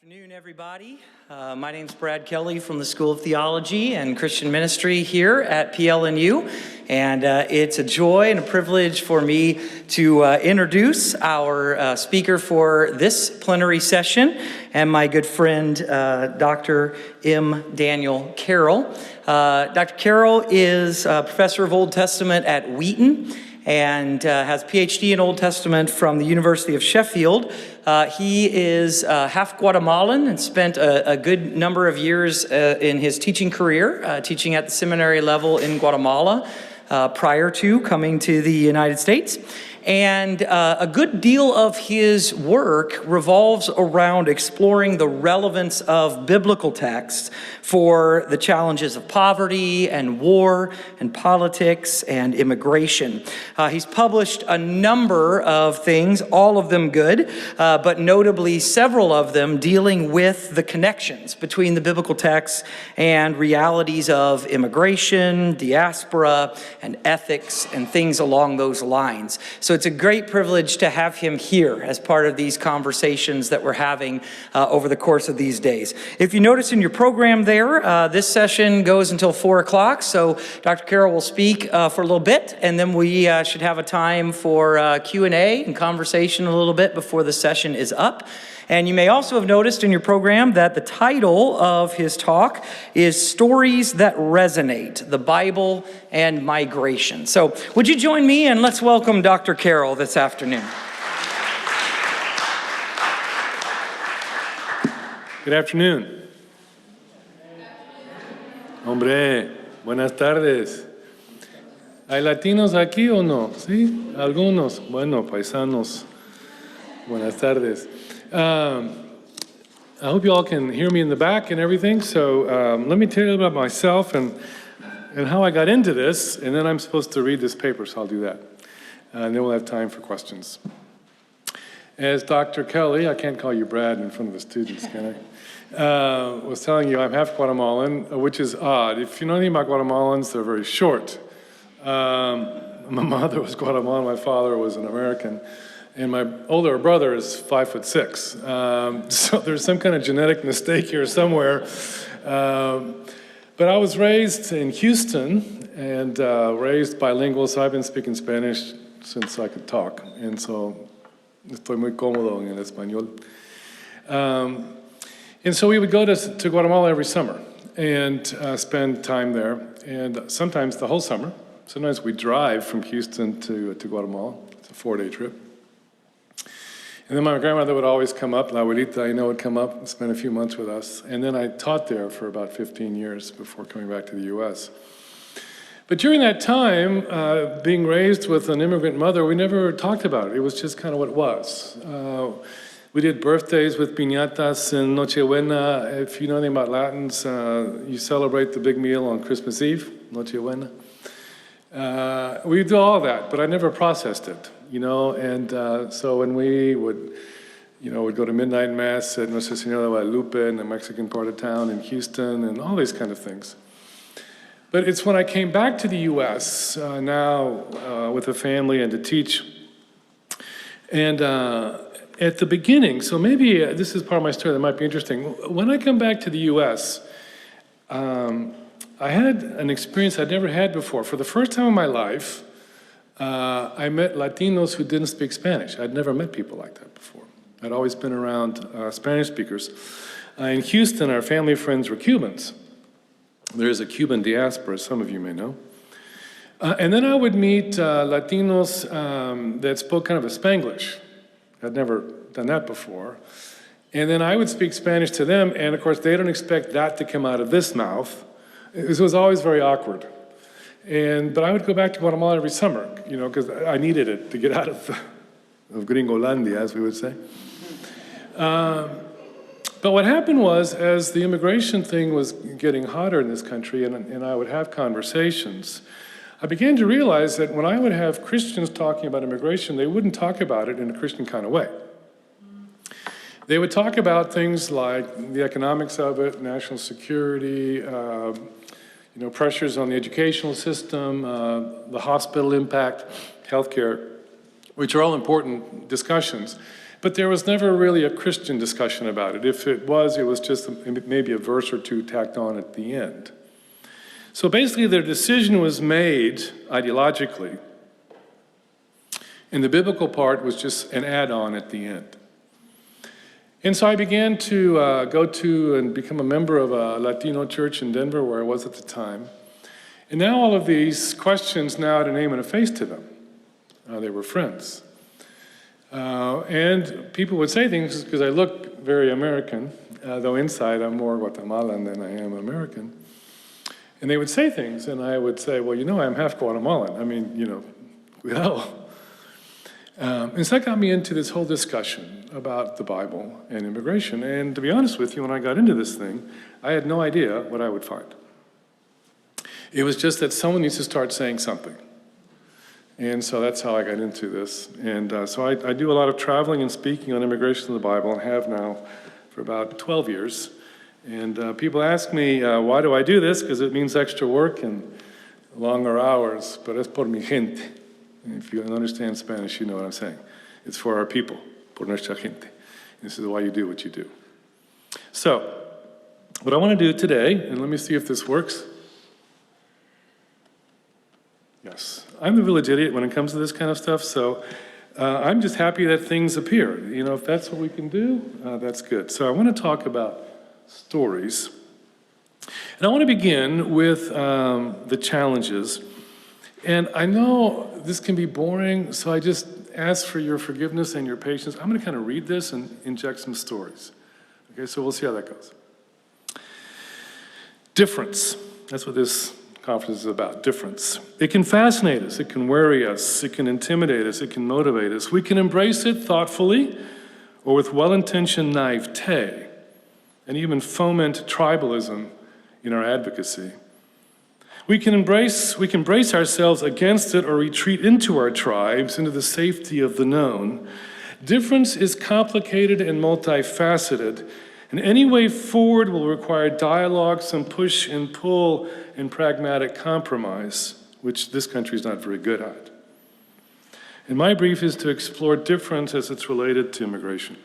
Afternoon, everybody. My name's Brad Kelly from the School of Theology and Christian Ministry here at PLNU, and it's a joy and a privilege for me to introduce our speaker for this plenary session, and my good friend, Dr. M. Daniel Carroll. Dr. Carroll is a professor of Old Testament at Wheaton, and has a PhD in Old Testament from the University of Sheffield. He is half Guatemalan and spent a good number of years in his teaching career, teaching at the seminary level in Guatemala prior to coming to the United States. And a good deal of his work revolves around exploring the relevance of biblical texts for the challenges of poverty and war and politics and immigration. He's published a number of things, all of them good, but notably several of them dealing with the connections between the biblical texts and realities of immigration, diaspora, and ethics, and things along those lines. So it's a great privilege to have him here as part of these conversations that we're having over the course of these days. If you notice in your program there, this session goes until 4 o'clock, so Dr. Carroll will speak for a little bit, and then we should have a time for Q&A and conversation a little bit before the session is up. And you may also have noticed in your program that the title of his talk is Stories That Resonate, the Bible and Migration. So would you join me and let's welcome Dr. Carroll this afternoon. Good afternoon. Hombre, buenas tardes. ¿Hay latinos aquí o no? ¿Sí? ¿Algunos? Bueno, paisanos. Buenas tardes. I hope you all can hear me in the back and everything. So let me tell you about myself and how I got into this, and then I'm supposed to read this paper, so I'll do that. And then we'll have time for questions. As Dr. Kelly, I can't call you Brad in front of the students, can I? Was telling you, I'm half Guatemalan, which is odd. If you know anything about Guatemalans, they're very short. My mother was Guatemalan, my father was an American. And my older brother is 5'6". So there's some kind of genetic mistake here somewhere. But I was raised in Houston and raised bilingual, so I've been speaking Spanish since I could talk. And so estoy muy cómodo en el español. And so we would go to Guatemala every summer and spend time there. And sometimes the whole summer. Sometimes we drive from Houston to Guatemala. It's a 4-day trip. And then my grandmother would always come up, La Abuelita, would come up and spend a few months with us. And then I taught there for about 15 years before coming back to the U.S. But during that time, being raised with an immigrant mother, we never talked about it. It was just kind of what it was. We did birthdays with piñatas and Nochebuena. If you know anything about Latins, you celebrate the big meal on Christmas Eve, Nochebuena. We do all that, but I never processed it. And so when we would go to midnight mass at Nuestra Señora de Guadalupe in the Mexican part of town in Houston and all these kind of things. But it's when I came back to the U.S. Now with a family and to teach. And at the beginning, so maybe this is part of my story that might be interesting. When I come back to the U.S., I had an experience I'd never had before. For the first time in my life, I met Latinos who didn't speak Spanish. I'd never met people like that before. I'd always been around Spanish speakers. In Houston, our family friends were Cubans. There is a Cuban diaspora, some of you may know. And then I would meet Latinos that spoke kind of a Spanglish. I'd never done that before. And then I would speak Spanish to them, and of course, they don't expect that to come out of this mouth. It was always very awkward. But I would go back to Guatemala every summer, because I needed it to get out of Gringolandia, as we would say. But what happened was, as the immigration thing was getting hotter in this country, and I would have conversations, I began to realize that when I would have Christians talking about immigration, they wouldn't talk about it in a Christian kind of way. They would talk about things like the economics of it, national security, pressures on the educational system, the hospital impact, healthcare, which are all important discussions. but there was never really a Christian discussion about it. If it was just maybe a verse or two tacked on at the end. So basically their decision was made ideologically, and the biblical part was just an add-on at the end. And so I began to go to and become a member of a Latino church in Denver, where I was at the time. And now all of these questions now had a name and a face to them. They were friends. And people would say things because I look very American, though inside I'm more Guatemalan than I am American. And they would say things, and I would say, well, I'm half Guatemalan. I mean, well. And so that got me into this whole discussion about the Bible and immigration. And to be honest with you, when I got into this thing, I had no idea what I would find. It was just that someone needs to start saying something. And so that's how I got into this. And so I do a lot of traveling and speaking on immigration in the Bible, and have now for about 12 years. And people ask me, why do I do this? Because it means extra work and longer hours. Pero es por mi gente. If you understand Spanish, you know what I'm saying. It's for our people, por nuestra gente. This is why you do what you do. So, what I want to do today, and let me see if this works. Yes, I'm the village idiot when it comes to this kind of stuff, so I'm just happy that things appear. If that's what we can do, that's good. So I want to talk about stories. And I want to begin with the challenges. And I know this can be boring, so I just ask for your forgiveness and your patience. I'm going to kind of read this and inject some stories. Okay, so we'll see how that goes. Difference. That's what this conference is about, difference. It can fascinate us, it can worry us, it can intimidate us, it can motivate us. We can embrace it thoughtfully or with well-intentioned naivete, and even foment tribalism in our advocacy. We can brace ourselves against it or retreat into our tribes, into the safety of the known. Difference is complicated and multifaceted, and any way forward will require dialogue, some push and pull, and pragmatic compromise, which this country is not very good at. And my brief is to explore difference as it's related to immigration.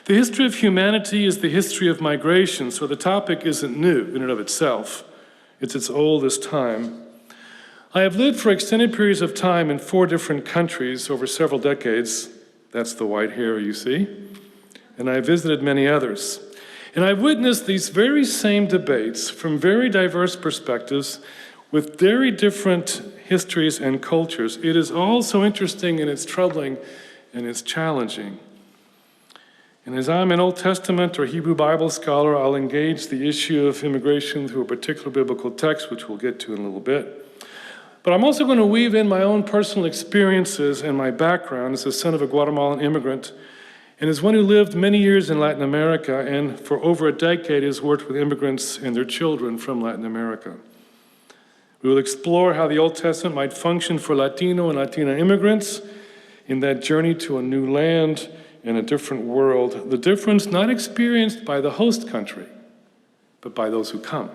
The history of humanity is the history of migration, so the topic isn't new in and of itself. It's as old as time. I have lived for extended periods of time in 4 different countries over several decades. That's the white hair you see. And I have visited many others. And I've witnessed these very same debates from very diverse perspectives with very different histories and cultures. It is all so interesting, and it's troubling, and it's challenging. And as I'm an Old Testament or Hebrew Bible scholar, I'll engage the issue of immigration through a particular biblical text, which we'll get to in a little bit. But I'm also going to weave in my own personal experiences and my background as the son of a Guatemalan immigrant, and as one who lived many years in Latin America, and for over a decade has worked with immigrants and their children from Latin America. We will explore how the Old Testament might function for Latino and Latina immigrants in that journey to a new land in a different world, the difference not experienced by the host country, but by those who come.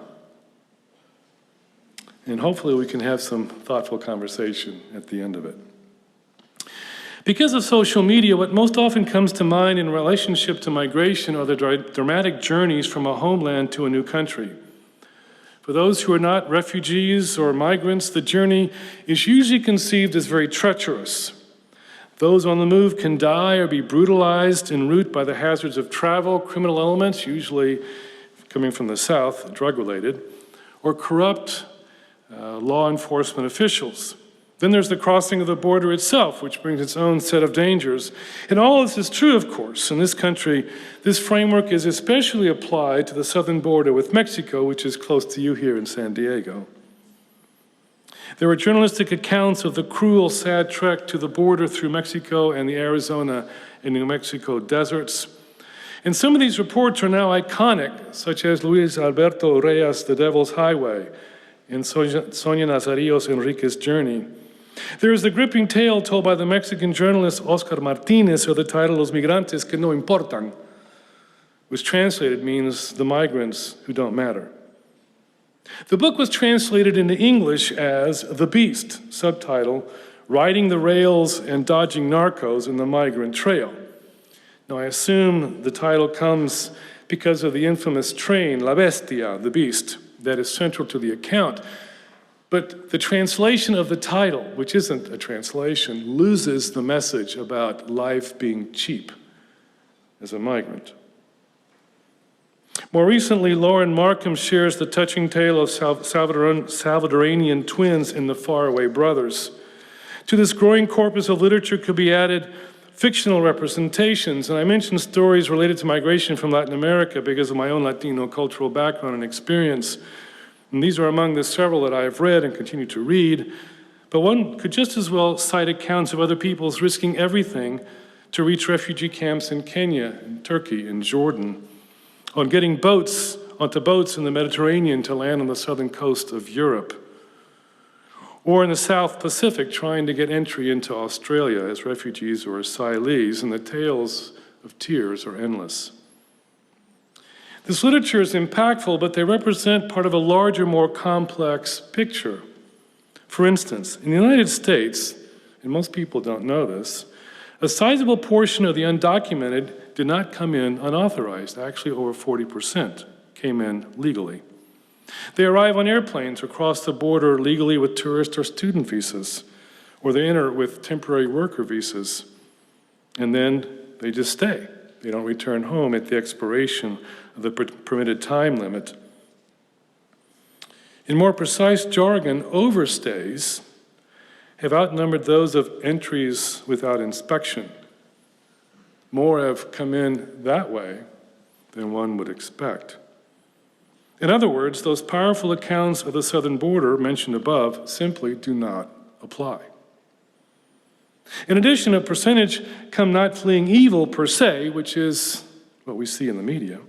And hopefully we can have some thoughtful conversation at the end of it. Because of social media, what most often comes to mind in relationship to migration are the dramatic journeys from a homeland to a new country. For those who are not refugees or migrants, the journey is usually conceived as very treacherous. Those on the move can die or be brutalized en route by the hazards of travel, criminal elements, usually coming from the south, drug-related, or corrupt law enforcement officials. Then there's the crossing of the border itself, which brings its own set of dangers. And all this is true, of course. In this country, this framework is especially applied to the southern border with Mexico, which is close to you here in San Diego. There are journalistic accounts of the cruel, sad trek to the border through Mexico and the Arizona and New Mexico deserts. And some of these reports are now iconic, such as Luis Alberto Urrea's The Devil's Highway and Sonia Nazarillo's Enrique's Journey. There is the gripping tale told by the Mexican journalist Oscar Martinez of the title Los Migrantes que no importan, which translated means the migrants who don't matter. The book was translated into English as The Beast, subtitle, Riding the Rails and Dodging Narcos in the Migrant Trail. Now, I assume the title comes because of the infamous train, La Bestia, the beast, that is central to the account. But the translation of the title, which isn't a translation, loses the message about life being cheap as a migrant. More recently, Lauren Markham shares the touching tale of Salvadoranian twins in The Faraway Brothers. To this growing corpus of literature could be added fictional representations, and I mentioned stories related to migration from Latin America because of my own Latino cultural background and experience. And these are among the several that I have read and continue to read, but one could just as well cite accounts of other peoples risking everything to reach refugee camps in Kenya, in Turkey, in Jordan, on getting onto boats in the Mediterranean to land on the southern coast of Europe, or in the South Pacific trying to get entry into Australia as refugees or asylees, and the tales of tears are endless. This literature is impactful, but they represent part of a larger, more complex picture. For instance, in the United States, and most people don't know this, a sizable portion of the undocumented did not come in unauthorized. Actually, over 40% came in legally. They arrive on airplanes or cross the border legally with tourist or student visas, or they enter with temporary worker visas, and then they just stay. They don't return home at the expiration of the permitted time limit. In more precise jargon, overstays have outnumbered those of entries without inspection. More have come in that way than one would expect. In other words, those powerful accounts of the southern border mentioned above simply do not apply. In addition, a percentage come not fleeing evil per se, which is what we see in the media,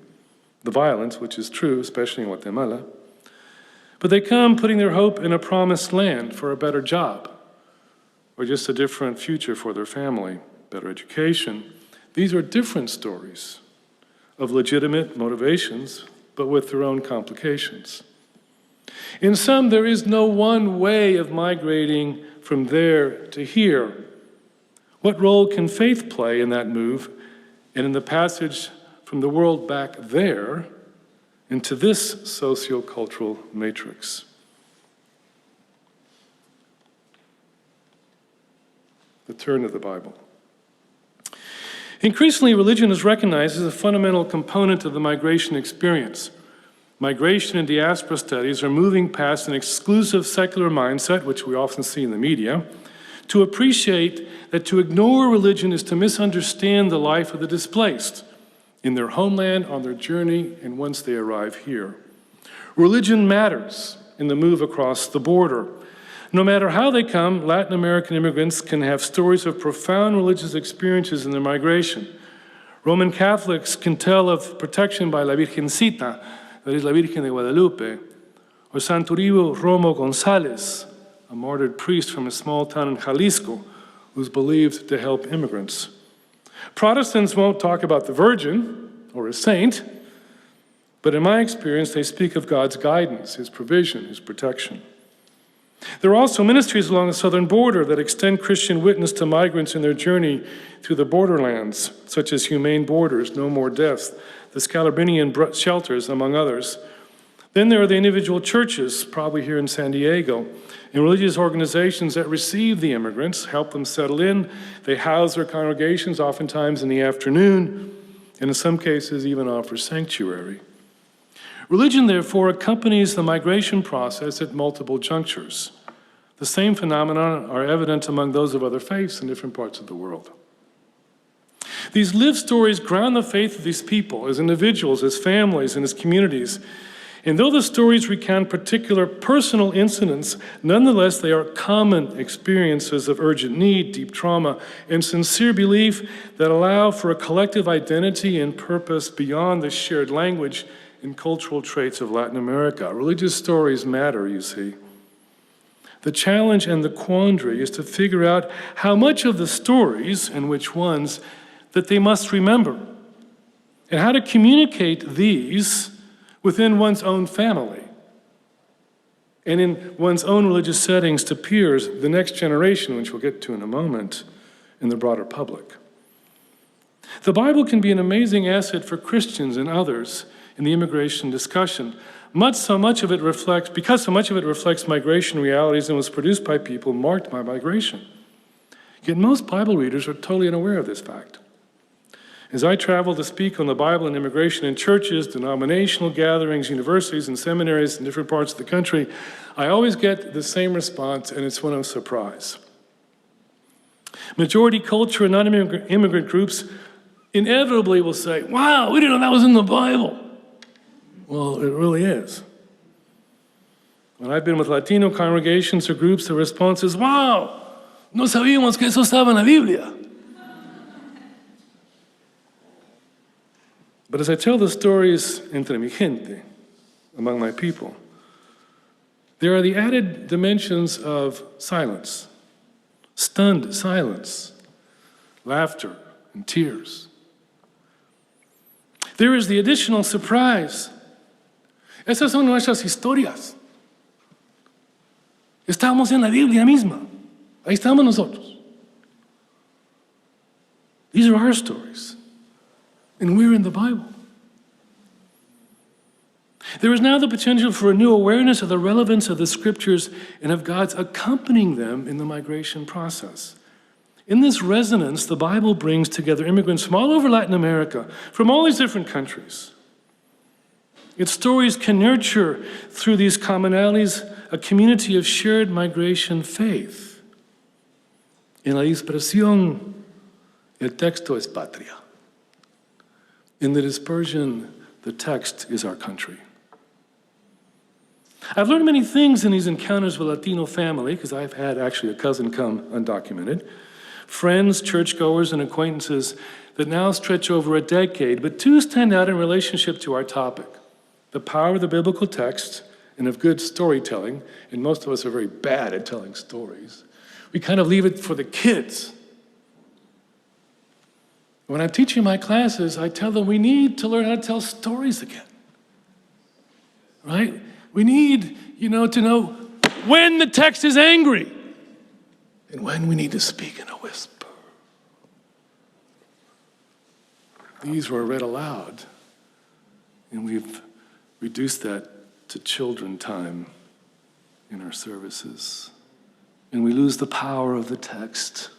the violence, which is true, especially in Guatemala, but they come putting their hope in a promised land for a better job, or just a different future for their family, better education. These are different stories of legitimate motivations, but with their own complications. In sum, there is no one way of migrating from there to here. What role can faith play in that move and in the passage from the world back there into this sociocultural matrix? The turn of the Bible. Increasingly, religion is recognized as a fundamental component of the migration experience. Migration and diaspora studies are moving past an exclusive secular mindset, which we often see in the media, to appreciate that to ignore religion is to misunderstand the life of the displaced in their homeland, on their journey, and once they arrive here. Religion matters in the move across the border. No matter how they come, Latin American immigrants can have stories of profound religious experiences in their migration. Roman Catholics can tell of protection by La Virgencita, that is La Virgen de Guadalupe, or Santuribo Romo González, a martyred priest from a small town in Jalisco who's believed to help immigrants. Protestants won't talk about the Virgin or a saint, but in my experience, they speak of God's guidance, His provision, His protection. There are also ministries along the southern border that extend Christian witness to migrants in their journey through the borderlands, such as Humane Borders, No More Deaths, the Scalabrini shelters, among others. Then there are the individual churches, probably here in San Diego, and religious organizations that receive the immigrants, help them settle in. They house their congregations, oftentimes in the afternoon, and in some cases even offer sanctuary. Religion, therefore, accompanies the migration process at multiple junctures. The same phenomena are evident among those of other faiths in different parts of the world. These lived stories ground the faith of these people as individuals, as families, and as communities. And though the stories recount particular personal incidents, nonetheless they are common experiences of urgent need, deep trauma, and sincere belief that allow for a collective identity and purpose beyond the shared language and cultural traits of Latin America. Religious stories matter, you see. The challenge and the quandary is to figure out how much of the stories, and which ones, that they must remember, and how to communicate these within one's own family and in one's own religious settings to peers, the next generation, which we'll get to in a moment, in the broader public. The Bible can be an amazing asset for Christians and others in the immigration discussion. Because so much of it reflects migration realities and was produced by people marked by migration. Yet most Bible readers are totally unaware of this fact. As I travel to speak on the Bible and immigration in churches, denominational gatherings, universities, and seminaries in different parts of the country, I always get the same response, and it's one of surprise. Majority culture and non-immigrant groups inevitably will say, wow, we didn't know that was in the Bible. Well, it really is. When I've been with Latino congregations or groups, the response is, wow, no sabíamos que eso estaba en la Biblia. But as I tell the stories entre mi gente, among my people, there are the added dimensions of silence, stunned silence, laughter, and tears. There is the additional surprise. Esas son nuestras historias. Estamos en la Biblia misma. Ahí estamos nosotros. These are our stories. And we're in the Bible. There is now the potential for a new awareness of the relevance of the scriptures and of God's accompanying them in the migration process. In this resonance, the Bible brings together immigrants from all over Latin America, from all these different countries. Its stories can nurture, through these commonalities, a community of shared migration faith. En la dispersión, el texto es patria. In the dispersion, the text is our country. I've learned many things in these encounters with Latino family, because I've had actually a cousin come undocumented, friends, churchgoers, and acquaintances that now stretch over a decade, but two stand out in relationship to our topic: the power of the biblical text and of good storytelling, and most of us are very bad at telling stories. We kind of leave it for the kids. When I'm teaching my classes, I tell them we need to learn how to tell stories again, right? We need, to know when the text is angry and when we need to speak in a whisper. These were read aloud, and we've reduced that to children time in our services. And we lose the power of the text.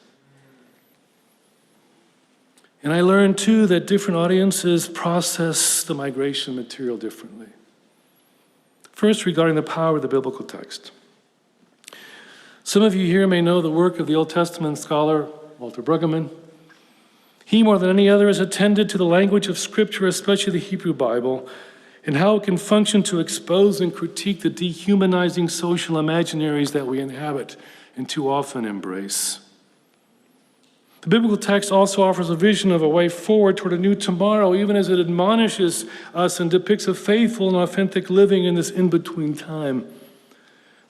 And I learned, too, that different audiences process the migration material differently. First, regarding the power of the biblical text. Some of you here may know the work of the Old Testament scholar Walter Brueggemann. He, more than any other, has attended to the language of Scripture, especially the Hebrew Bible, and how it can function to expose and critique the dehumanizing social imaginaries that we inhabit and too often embrace. The biblical text also offers a vision of a way forward toward a new tomorrow, even as it admonishes us and depicts a faithful and authentic living in this in-between time.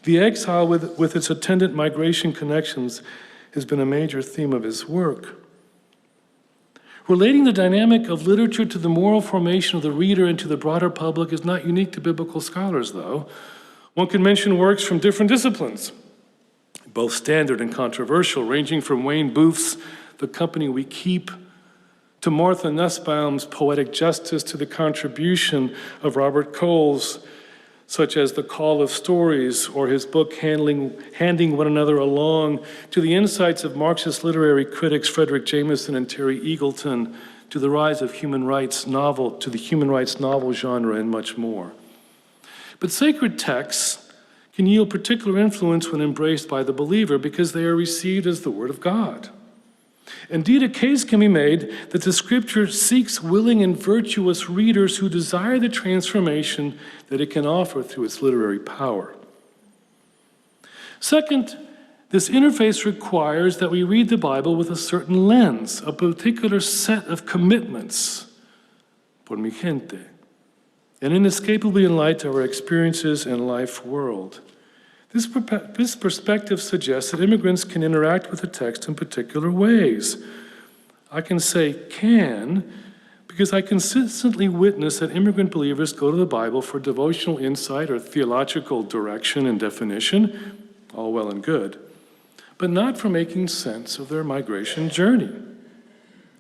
The exile with its attendant migration connections has been a major theme of his work. Relating the dynamic of literature to the moral formation of the reader and to the broader public is not unique to biblical scholars, though. One can mention works from different disciplines, both standard and controversial, ranging from Wayne Booth's The Company We Keep to Martha Nussbaum's Poetic Justice, to the contribution of Robert Coles, such as The Call of Stories, or his book Handing One Another Along, to the insights of Marxist literary critics Frederick Jameson and Terry Eagleton, to the rise of human rights novel, to the human rights novel genre, and much more. But sacred texts can yield particular influence when embraced by the believer because they are received as the Word of God. Indeed, a case can be made that the Scripture seeks willing and virtuous readers who desire the transformation that it can offer through its literary power. Second, this interface requires that we read the Bible with a certain lens, a particular set of commitments, por mi gente, and inescapably in light of our experiences and life world. This perspective suggests that immigrants can interact with the text in particular ways. I can say can because I consistently witness that immigrant believers go to the Bible for devotional insight or theological direction and definition, all well and good, but not for making sense of their migration journey.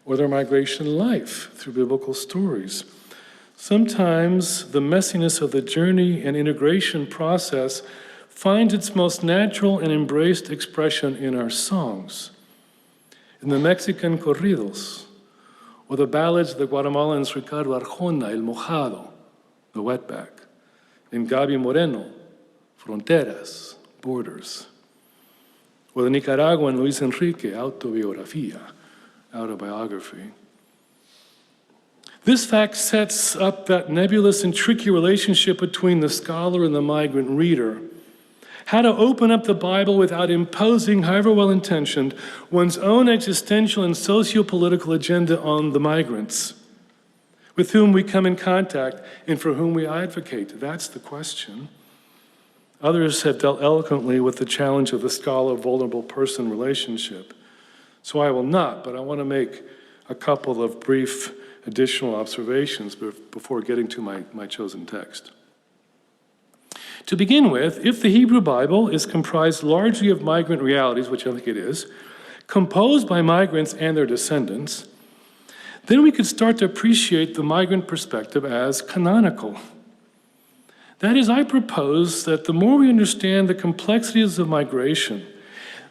or their migration life through biblical stories. Sometimes the messiness of the journey and integration process finds its most natural and embraced expression in our songs. In the Mexican corridos, or the ballads of the Guatemalans Ricardo Arjona, El Mojado, the wetback, and Gaby Moreno, Fronteras, Borders, or the Nicaraguan Luis Enrique, Autobiografía, autobiography. This fact sets up that nebulous and tricky relationship between the scholar and the migrant reader. How to open up the Bible without imposing, however well-intentioned, one's own existential and socio-political agenda on the migrants with whom we come in contact and for whom we advocate. That's the question. Others have dealt eloquently with the challenge of the scholar-vulnerable person relationship. So I will not, but I want to make a couple of brief additional observations before getting to my chosen text. To begin with, if the Hebrew Bible is comprised largely of migrant realities, which I think it is, composed by migrants and their descendants, then we could start to appreciate the migrant perspective as canonical. That is, I propose that the more we understand the complexities of migration,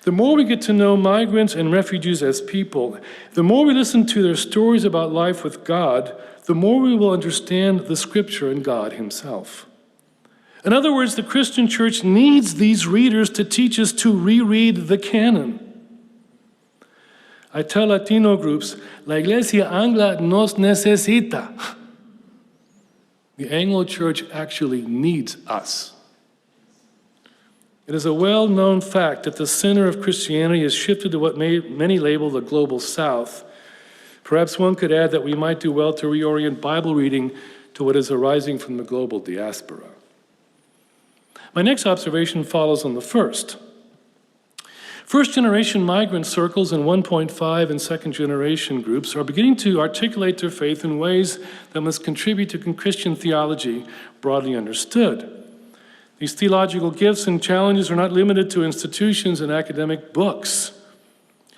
the more we get to know migrants and refugees as people, the more we listen to their stories about life with God, the more we will understand the Scripture and God Himself. In other words, the Christian church needs these readers to teach us to reread the canon. I tell Latino groups, La Iglesia Angla nos necesita. The Anglo Church actually needs us. It is a well-known fact that the center of Christianity has shifted to what many label the global South. Perhaps one could add that we might do well to reorient Bible reading to what is arising from the global diaspora. My next observation follows on the first. First-generation migrant circles and 1.5 and second-generation groups are beginning to articulate their faith in ways that must contribute to Christian theology broadly understood. These theological gifts and challenges are not limited to institutions and academic books.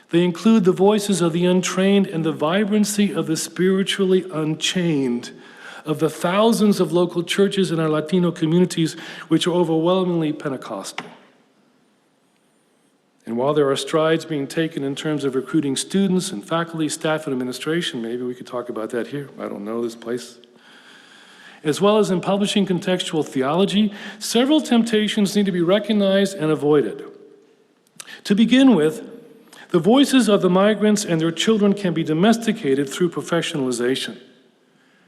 They include the voices of the untrained and the vibrancy of the spiritually unchained, of the thousands of local churches in our Latino communities, which are overwhelmingly Pentecostal. And while there are strides being taken in terms of recruiting students and faculty, staff, and administration, maybe we could talk about that here, I don't know this place, as well as in publishing contextual theology, several temptations need to be recognized and avoided. To begin with, the voices of the migrants and their children can be domesticated through professionalization,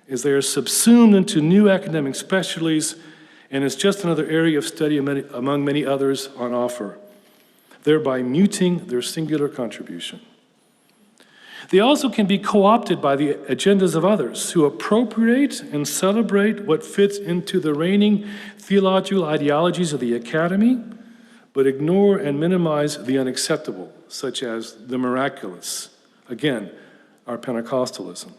as they are subsumed into new academic specialties, and it's just another area of study among many others on offer, thereby muting their singular contribution. They also can be co-opted by the agendas of others who appropriate and celebrate what fits into the reigning theological ideologies of the academy, but ignore and minimize the unacceptable, such as the miraculous. Again, our Pentecostalism.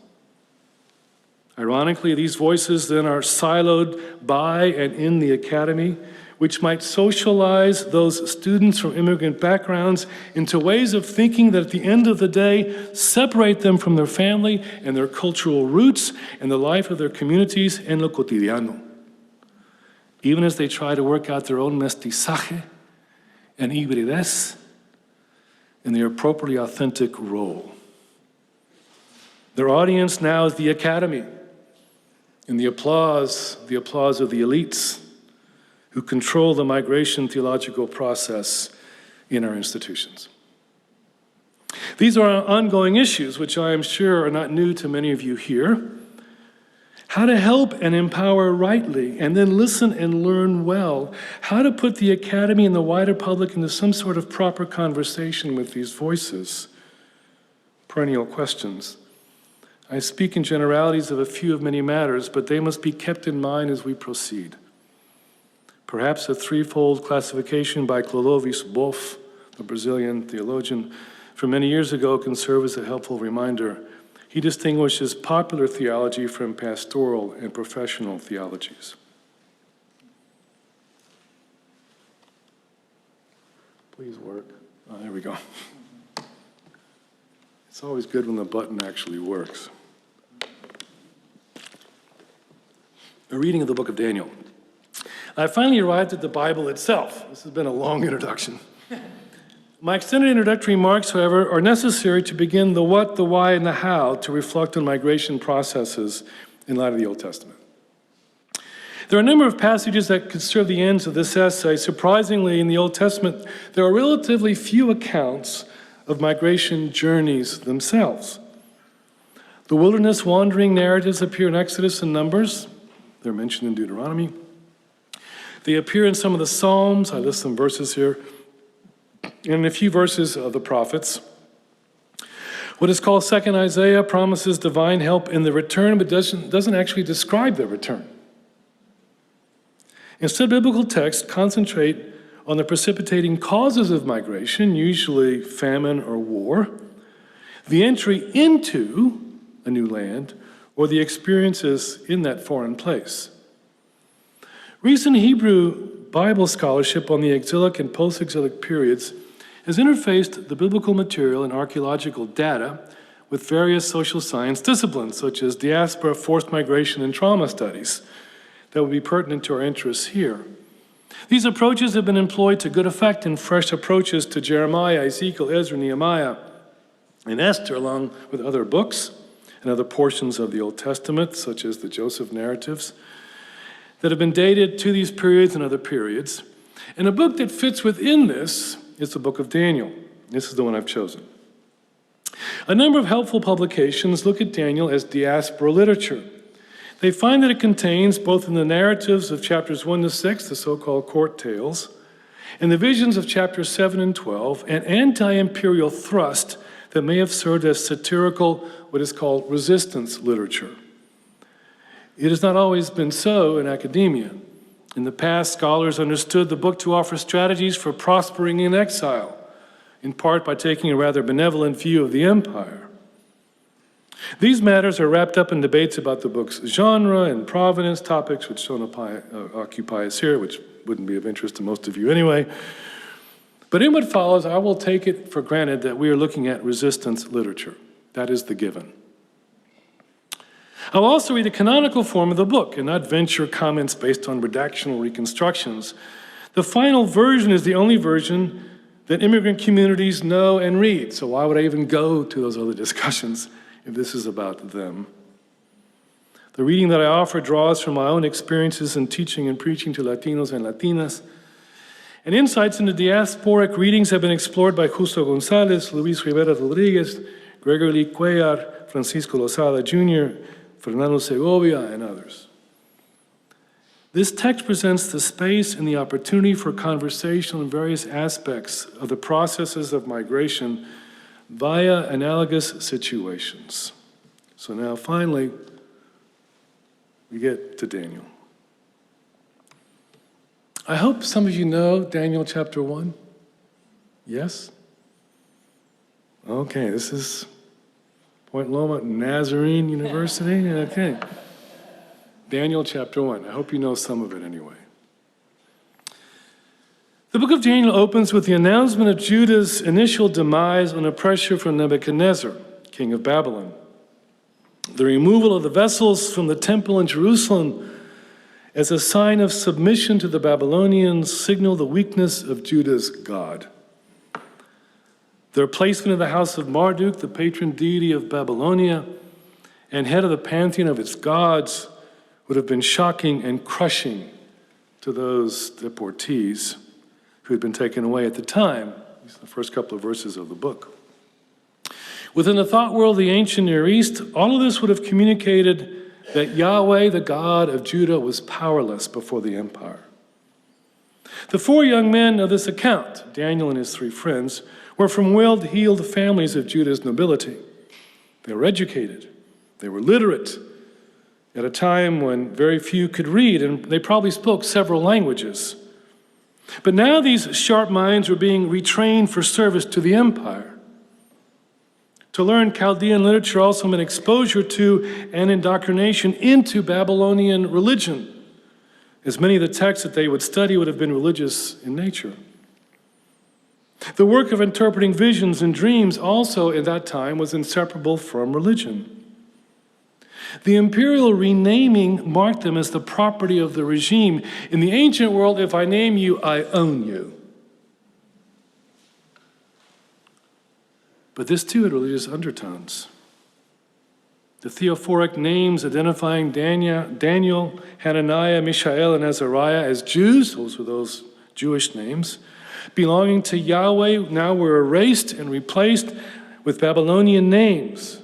Ironically, these voices then are siloed by and in the academy, which might socialize those students from immigrant backgrounds into ways of thinking that at the end of the day separate them from their family and their cultural roots and the life of their communities en lo cotidiano, even as they try to work out their own mestizaje and hybridez in their appropriately authentic role. Their audience now is the academy, and the applause of the elites who control the migration theological process in our institutions. These are ongoing issues, which I am sure are not new to many of you here. How to help and empower rightly, and then listen and learn well. How to put the academy and the wider public into some sort of proper conversation with these voices. Perennial questions. I speak in generalities of a few of many matters, but they must be kept in mind as we proceed. Perhaps a threefold classification by Clodovis Boff, the Brazilian theologian, from many years ago can serve as a helpful reminder. He distinguishes popular theology from pastoral and professional theologies. Please work. Oh, there we go. It's always good when the button actually works. A reading of the book of Daniel. I finally arrived at the Bible itself. This has been a long introduction. My extended introductory remarks, however, are necessary to begin the what, the why, and the how to reflect on migration processes in light of the Old Testament. There are a number of passages that could serve the ends of this essay. Surprisingly, in the Old Testament, there are relatively few accounts of migration journeys themselves. The wilderness wandering narratives appear in Exodus and Numbers. They're mentioned in Deuteronomy. They appear in some of the Psalms. I list some verses here. And in a few verses of the prophets. What is called 2nd Isaiah promises divine help in the return, but doesn't actually describe the return. Instead, biblical texts concentrate on the precipitating causes of migration, usually famine or war, the entry into a new land, or the experiences in that foreign place. Recent Hebrew Bible scholarship on the exilic and post-exilic periods has interfaced the biblical material and archaeological data with various social science disciplines, such as diaspora, forced migration, and trauma studies that would be pertinent to our interests here. These approaches have been employed to good effect in fresh approaches to Jeremiah, Ezekiel, Ezra, Nehemiah, and Esther, along with other books and other portions of the Old Testament, such as the Joseph narratives, that have been dated to these periods and other periods. And a book that fits within this is the book of Daniel. This is the one I've chosen. A number of helpful publications look at Daniel as diaspora literature. They find that it contains, both in the narratives of chapters 1 to 6, the so-called court tales, and the visions of chapters 7 and 12, an anti-imperial thrust that may have served as satirical, what is called resistance literature. It has not always been so in academia. In the past, scholars understood the book to offer strategies for prospering in exile, in part by taking a rather benevolent view of the empire. These matters are wrapped up in debates about the book's genre and provenance, topics which don't occupy us here, which wouldn't be of interest to most of you anyway. But in what follows, I will take it for granted that we are looking at resistance literature. That is the given. I'll also read the canonical form of the book and not venture comments based on redactional reconstructions. The final version is the only version that immigrant communities know and read, so why would I even go to those other discussions if this is about them? The reading that I offer draws from my own experiences in teaching and preaching to Latinos and Latinas, and insights into diasporic readings have been explored by Justo Gonzalez, Luis Rivera Rodriguez, Gregory Cuellar, Francisco Lozada Jr., Fernando Segovia, and others. This text presents the space and the opportunity for conversation on various aspects of the processes of migration via analogous situations. So now, finally, we get to Daniel. I hope some of you know Daniel chapter 1. Yes? Okay, this is Point Loma Nazarene University? Okay. Daniel chapter 1. I hope you know some of it anyway. The book of Daniel opens with the announcement of Judah's initial demise under pressure from Nebuchadnezzar, king of Babylon. The removal of the vessels from the temple in Jerusalem as a sign of submission to the Babylonians signaled the weakness of Judah's God. Their placement in the house of Marduk, the patron deity of Babylonia, and head of the pantheon of its gods, would have been shocking and crushing to those deportees who had been taken away at the time. These are the first couple of verses of the book. Within the thought world of the ancient Near East, all of this would have communicated that Yahweh, the God of Judah, was powerless before the empire. The four young men of this account, Daniel and his three friends, were from well-heeled families of Judah's nobility. They were educated. They were literate at a time when very few could read, and they probably spoke several languages. But now these sharp minds were being retrained for service to the empire. To learn Chaldean literature also meant exposure to and indoctrination into Babylonian religion, as many of the texts that they would study would have been religious in nature. The work of interpreting visions and dreams also at that time was inseparable from religion. The imperial renaming marked them as the property of the regime. In the ancient world, if I name you, I own you. But this too had religious undertones. The theophoric names identifying Daniel, Hananiah, Mishael, and Azariah as Jews, those were those Jewish names, belonging to Yahweh, now were erased and replaced with Babylonian names.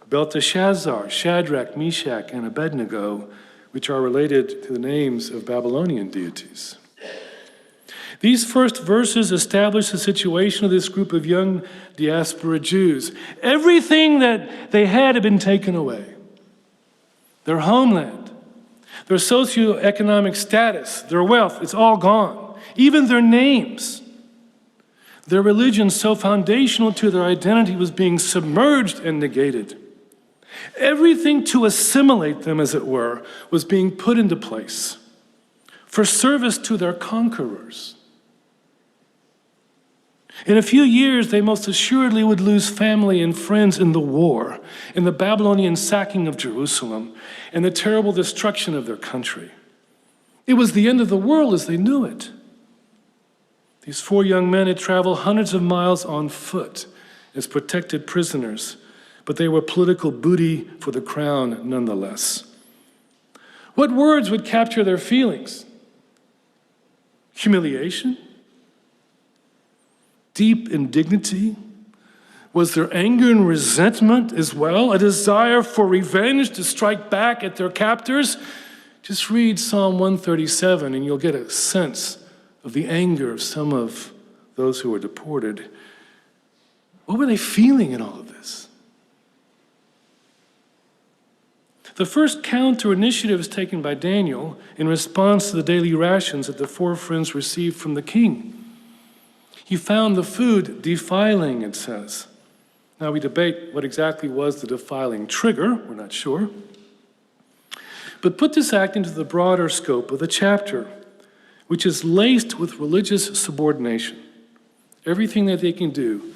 Belteshazzar, Shadrach, Meshach, and Abednego, which are related to the names of Babylonian deities. These first verses establish the situation of this group of young diaspora Jews. Everything that they had been taken away. Their homeland, their socioeconomic status, their wealth, it's all gone. Even their names. Their religion, so foundational to their identity, was being submerged and negated. Everything to assimilate them, as it were, was being put into place for service to their conquerors. In a few years, they most assuredly would lose family and friends in the war, in the Babylonian sacking of Jerusalem, and the terrible destruction of their country. It was the end of the world as they knew it. These 4 young men had traveled hundreds of miles on foot as protected prisoners, but they were political booty for the crown nonetheless. What words would capture their feelings? Humiliation? Deep indignity? Was there anger and resentment as well? A desire for revenge to strike back at their captors? Just read Psalm 137 and you'll get a sense of the anger of some of those who were deported. What were they feeling in all of this? The first counter initiative is taken by Daniel in response to the daily rations that the 4 friends received from the king. He found the food defiling, it says. Now we debate what exactly was the defiling trigger, we're not sure. But put this act into the broader scope of the chapter, which is laced with religious subordination. Everything that they can do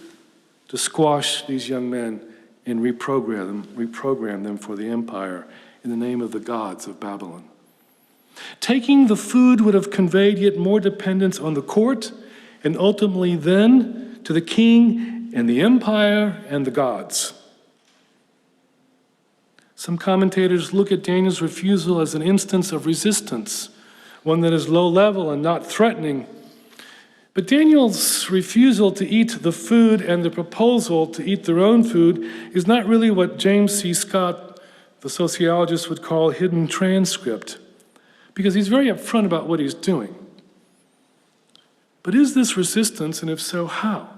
to squash these young men and reprogram them for the empire in the name of the gods of Babylon. Taking the food would have conveyed yet more dependence on the court, and ultimately then to the king and the empire and the gods. Some commentators look at Daniel's refusal as an instance of resistance, one that is low level and not threatening. But Daniel's refusal to eat the food and the proposal to eat their own food is not really what James C. Scott, the sociologist, would call hidden transcript, because he's very upfront about what he's doing. But is this resistance, and if so, how?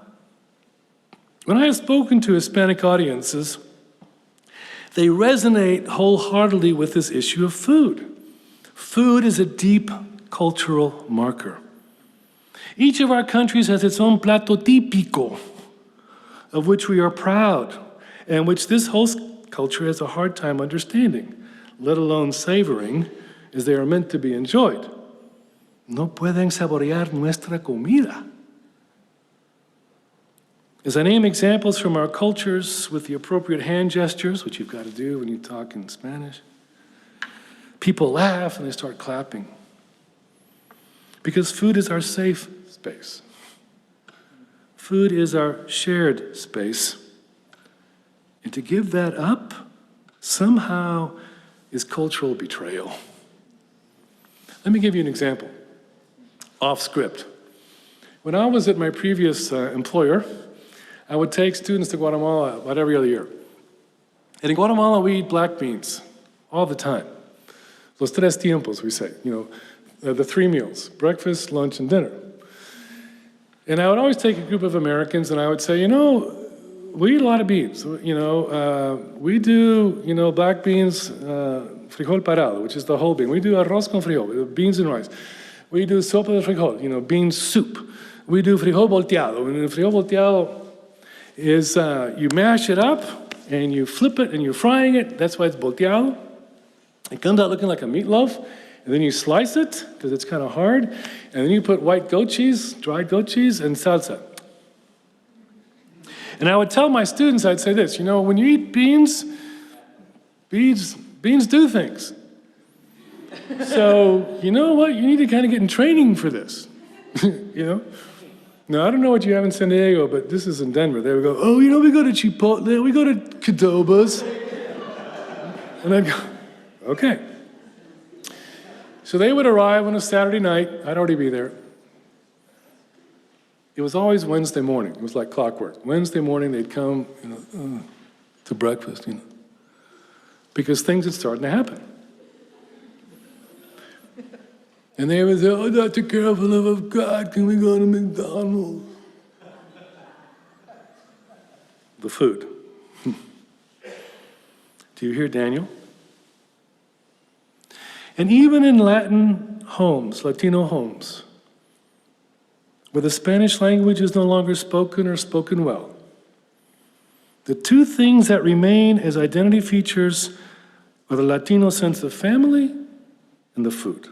When I have spoken to Hispanic audiences, they resonate wholeheartedly with this issue of food. Food is a deep cultural marker. Each of our countries has its own plato típico, of which we are proud, and which this host culture has a hard time understanding, let alone savoring, as they are meant to be enjoyed. No pueden saborear nuestra comida. As I name examples from our cultures with the appropriate hand gestures, which you've got to do when you talk in Spanish, people laugh and they start clapping. Because food is our safe space. Food is our shared space. And to give that up somehow is cultural betrayal. Let me give you an example. Off script. When I was at my previous employer, I would take students to Guatemala about every other year. And in Guatemala, we eat black beans all the time. Los tres tiempos, we say, the 3 meals, breakfast, lunch, and dinner. And I would always take a group of Americans and I would say, we eat a lot of beans. We do, black beans, frijol parado, which is the whole bean. We do arroz con frijol, beans and rice. We do sopa de frijol, bean soup. We do frijol volteado. And the frijol volteado is you mash it up and you flip it and you're frying it. That's why it's volteado. It comes out looking like a meatloaf. And then you slice it because it's kind of hard. And then you put white goat cheese, dried goat cheese, and salsa. And I would tell my students, I'd say this, when you eat beans do things. So, you know what? You need to kind of get in training for this, Now, I don't know what you have in San Diego, but this is in Denver. They would go, oh, we go to Chipotle, we go to Qdoba's. And I'd go, okay. So they would arrive on a Saturday night. I'd already be there. It was always Wednesday morning. It was like clockwork. Wednesday morning, they'd come, to breakfast, because things had started to happen. And they would say, oh, Dr. Carroll, for the love of God, can we go to McDonald's? The food. Do you hear Daniel? And even in Latin homes, Latino homes, where the Spanish language is no longer spoken or spoken well, the two things that remain as identity features are the Latino sense of family and the food.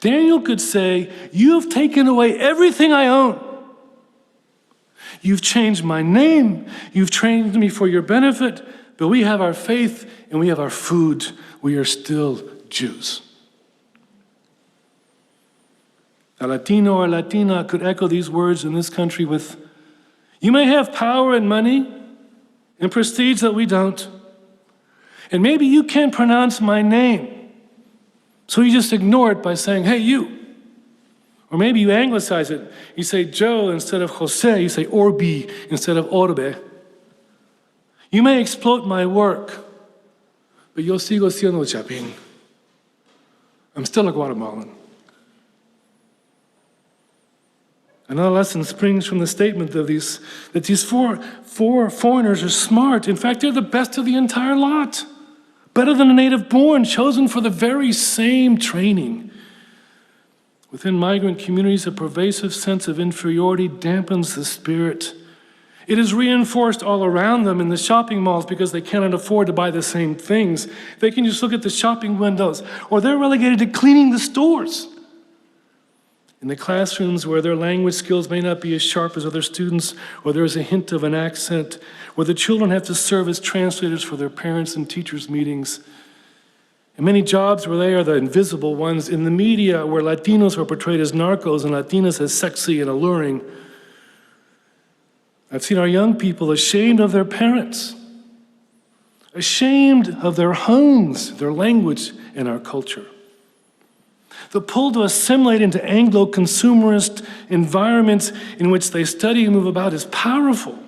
Daniel could say, you have taken away everything I own. You've changed my name. You've trained me for your benefit, but we have our faith and we have our food. We are still Jews. A Latino or Latina could echo these words in this country with, you may have power and money and prestige that we don't. And maybe you can't pronounce my name. So you just ignore it by saying, hey, you. Or maybe you anglicize it. You say Joe instead of Jose. You say Orbi instead of Orbe. You may exploit my work, but yo sigo siendo Chapin. I'm still a Guatemalan. Another lesson springs from the statement of that these four foreigners are smart. In fact, they're the best of the entire lot. Better than a native born, chosen for the very same training. Within migrant communities, a pervasive sense of inferiority dampens the spirit. It is reinforced all around them in the shopping malls because they cannot afford to buy the same things. They can just look at the shopping windows, or they're relegated to cleaning the stores. In the classrooms where their language skills may not be as sharp as other students, or there is a hint of an accent, where the children have to serve as translators for their parents and teachers' meetings. In many jobs where they are the invisible ones, in the media where Latinos are portrayed as narcos and Latinas as sexy and alluring. I've seen our young people ashamed of their parents, ashamed of their homes, their language, and our culture. The pull to assimilate into Anglo-consumerist environments in which they study and move about is powerful.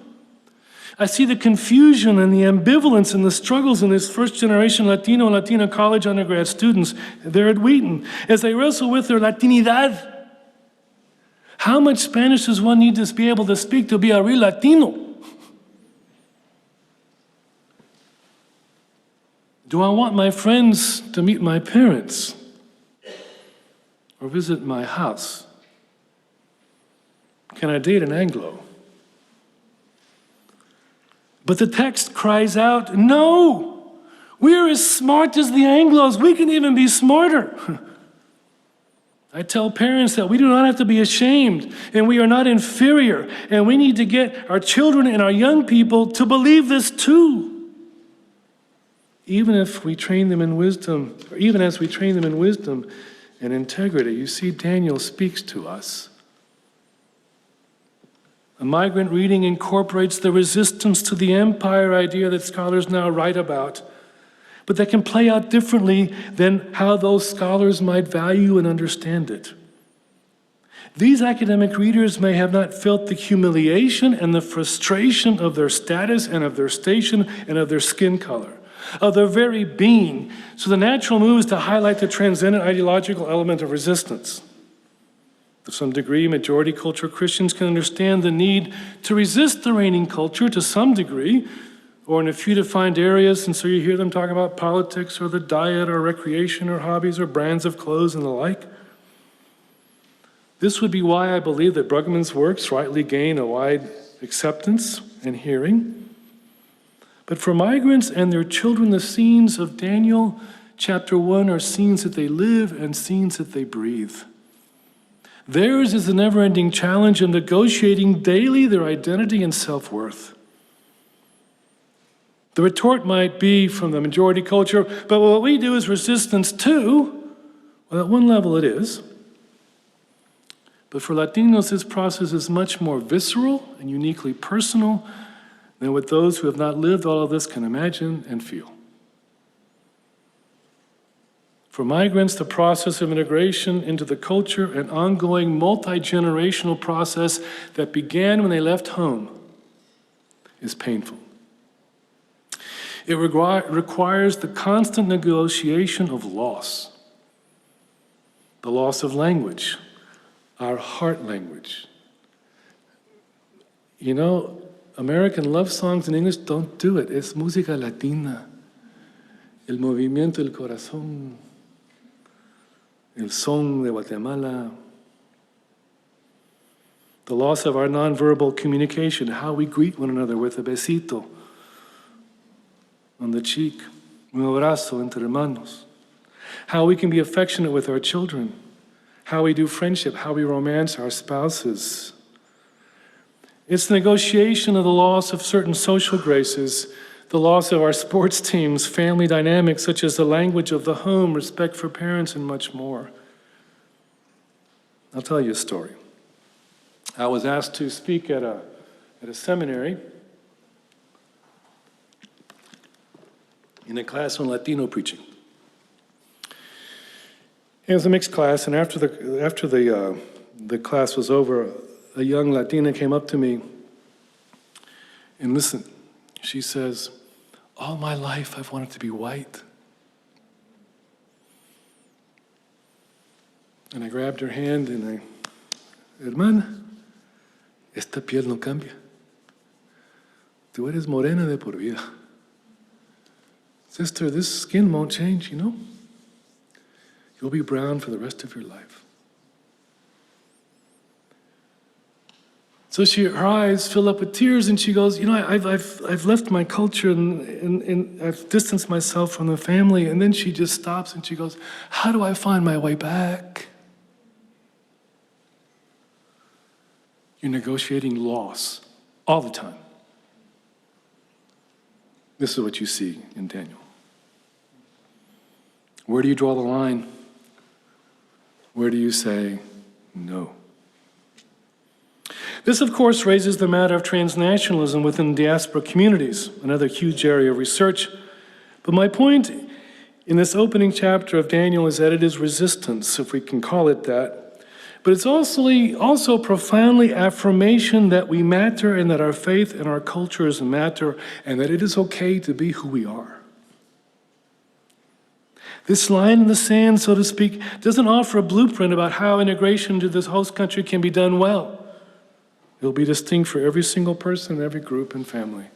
I see the confusion and the ambivalence and the struggles in this first-generation Latino and Latina college undergrad students there at Wheaton as they wrestle with their Latinidad. How much Spanish does one need to be able to speak to be a real Latino? Do I want my friends to meet my parents? Or visit my house? Can I date an Anglo? But the text cries out, no, we're as smart as the Anglos. We can even be smarter. I tell parents that we do not have to be ashamed and we are not inferior, and we need to get our children and our young people to believe this too. Even if we train them in wisdom, or even as we train them in wisdom and integrity. You see, Daniel speaks to us. A migrant reading incorporates the resistance to the empire idea that scholars now write about, but that can play out differently than how those scholars might value and understand it. These academic readers may have not felt the humiliation and the frustration of their status and of their station and of their skin color, of their very being. So the natural move is to highlight the transcendent ideological element of resistance. To some degree, majority culture Christians can understand the need to resist the reigning culture to some degree, or in a few defined areas, and so you hear them talk about politics or the diet or recreation or hobbies or brands of clothes and the like. This would be why I believe that Brugman's works rightly gain a wide acceptance and hearing. But for migrants and their children, the scenes of Daniel chapter 1 are scenes that they live and scenes that they breathe. Theirs is the never-ending challenge of negotiating daily their identity and self-worth. The retort might be from the majority culture, but what we do is resistance too. Well, at one level it is. But for Latinos, this process is much more visceral and uniquely personal than what those who have not lived all of this can imagine and feel. For migrants, the process of integration into the culture, an ongoing multi-generational process that began when they left home, is painful. It requires the constant negotiation of loss. The loss of language, our heart language. You know, American love songs in English don't do it. Es música latina. El movimiento del corazón. El son de Guatemala. The loss of our nonverbal communication, how we greet one another with a besito on the cheek, un abrazo entre hermanos. How we can be affectionate with our children, how we do friendship, how we romance our spouses. It's the negotiation of the loss of certain social graces, the loss of our sports teams, family dynamics such as the language of the home, respect for parents, and much more. I'll tell you a story. I was asked to speak at a seminary in a class on Latino preaching. It was a mixed class, and after the class was over, a young Latina came up to me and listened. She says, "All my life I've wanted to be white." And I grabbed her hand and "Hermana, esta piel no cambia. Tú eres morena de por vida. Sister, this skin won't change, you know? You'll be brown for the rest of your life." So her eyes fill up with tears, and she goes, "You know, I've left my culture and I've distanced myself from the family." And then she just stops and she goes, "How do I find my way back?" You're negotiating loss all the time. This is what you see in Daniel. Where do you draw the line? Where do you say no? This, of course, raises the matter of transnationalism within diaspora communities, another huge area of research. But my point in this opening chapter of Daniel is that it is resistance, if we can call it that. But it's also profoundly affirmation that we matter and that our faith and our cultures matter and that it is okay to be who we are. This line in the sand, so to speak, doesn't offer a blueprint about how integration into this host country can be done well. It'll be distinct for every single person, every group and family.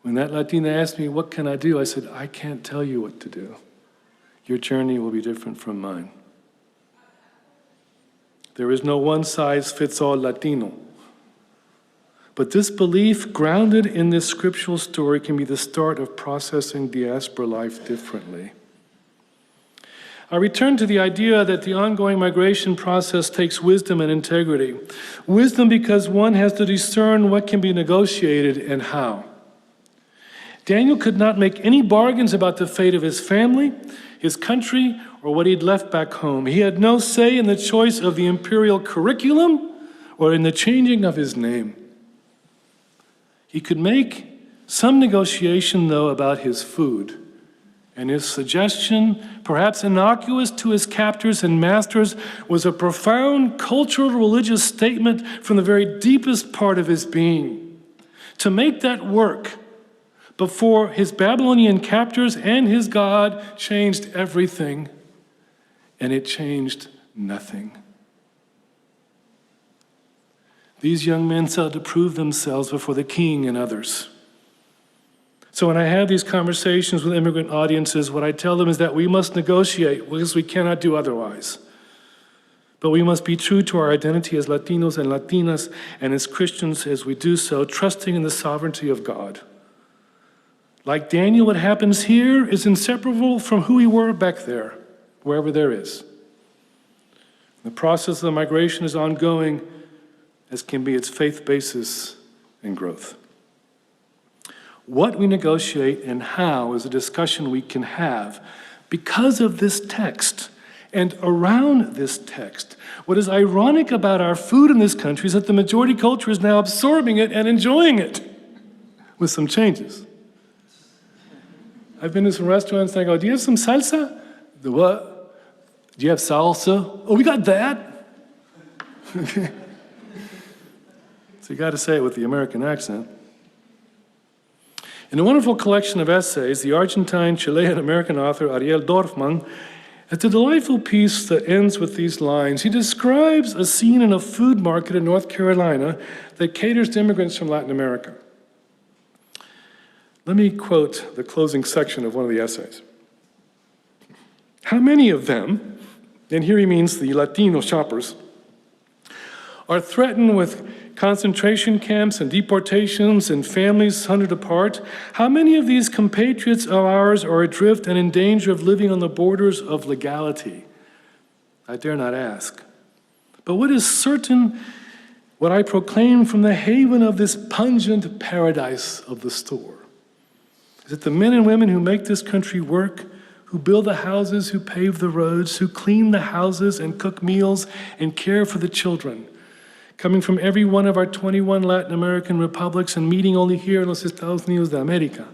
When that Latina asked me, "What can I do?" I said, "I can't tell you what to do. Your journey will be different from mine." There is no one-size-fits-all Latino. But this belief, grounded in this scriptural story, can be the start of processing diaspora life differently. I return to the idea that the ongoing migration process takes wisdom and integrity. Wisdom because one has to discern what can be negotiated and how. Daniel could not make any bargains about the fate of his family, his country, or what he'd left back home. He had no say in the choice of the imperial curriculum or in the changing of his name. He could make some negotiation, though, about his food. And his suggestion, perhaps innocuous to his captors and masters, was a profound cultural religious statement from the very deepest part of his being. To make that work before his Babylonian captors and his God changed everything, and it changed nothing. These young men sought to prove themselves before the king and others. So when I have these conversations with immigrant audiences, what I tell them is that we must negotiate because we cannot do otherwise. But we must be true to our identity as Latinos and Latinas and as Christians as we do so, trusting in the sovereignty of God. Like Daniel, what happens here is inseparable from who we were back there, wherever there is. The process of migration is ongoing, as can be its faith basis and growth. What we negotiate and how is a discussion we can have because of this text and around this text. What is ironic about our food in this country is that the majority culture is now absorbing it and enjoying it with some changes. I've been to some restaurants and I go, do you have some salsa? The what? Do you have salsa? Oh, we got that. Okay. So you got to say it with the American accent. In a wonderful collection of essays, the Argentine, Chilean, American author Ariel Dorfman has a delightful piece that ends with these lines. He describes a scene in a food market in North Carolina that caters to immigrants from Latin America. Let me quote the closing section of one of the essays. How many of them, and here he means the Latino shoppers, are threatened with concentration camps and deportations and families hunted apart? How many of these compatriots of ours are adrift and in danger of living on the borders of legality? I dare not ask. But what is certain, what I proclaim from the haven of this pungent paradise of the store, is that the men and women who make this country work, who build the houses, who pave the roads, who clean the houses and cook meals and care for the children, coming from every one of our 21 Latin American republics and meeting only here in los Estados Unidos de America,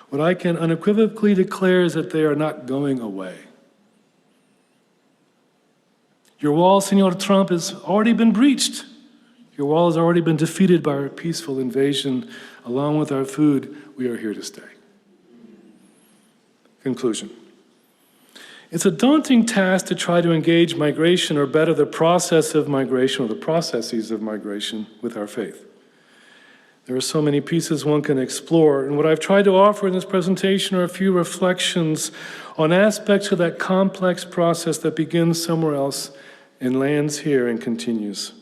what I can unequivocally declare is that they are not going away. Your wall, Senor Trump, has already been breached. Your wall has already been defeated by our peaceful invasion. Along with our food, we are here to stay. Conclusion. It's a daunting task to try to engage migration, or better, the process of migration, or the processes of migration, with our faith. There are so many pieces one can explore, and what I've tried to offer in this presentation are a few reflections on aspects of that complex process that begins somewhere else and lands here and continues.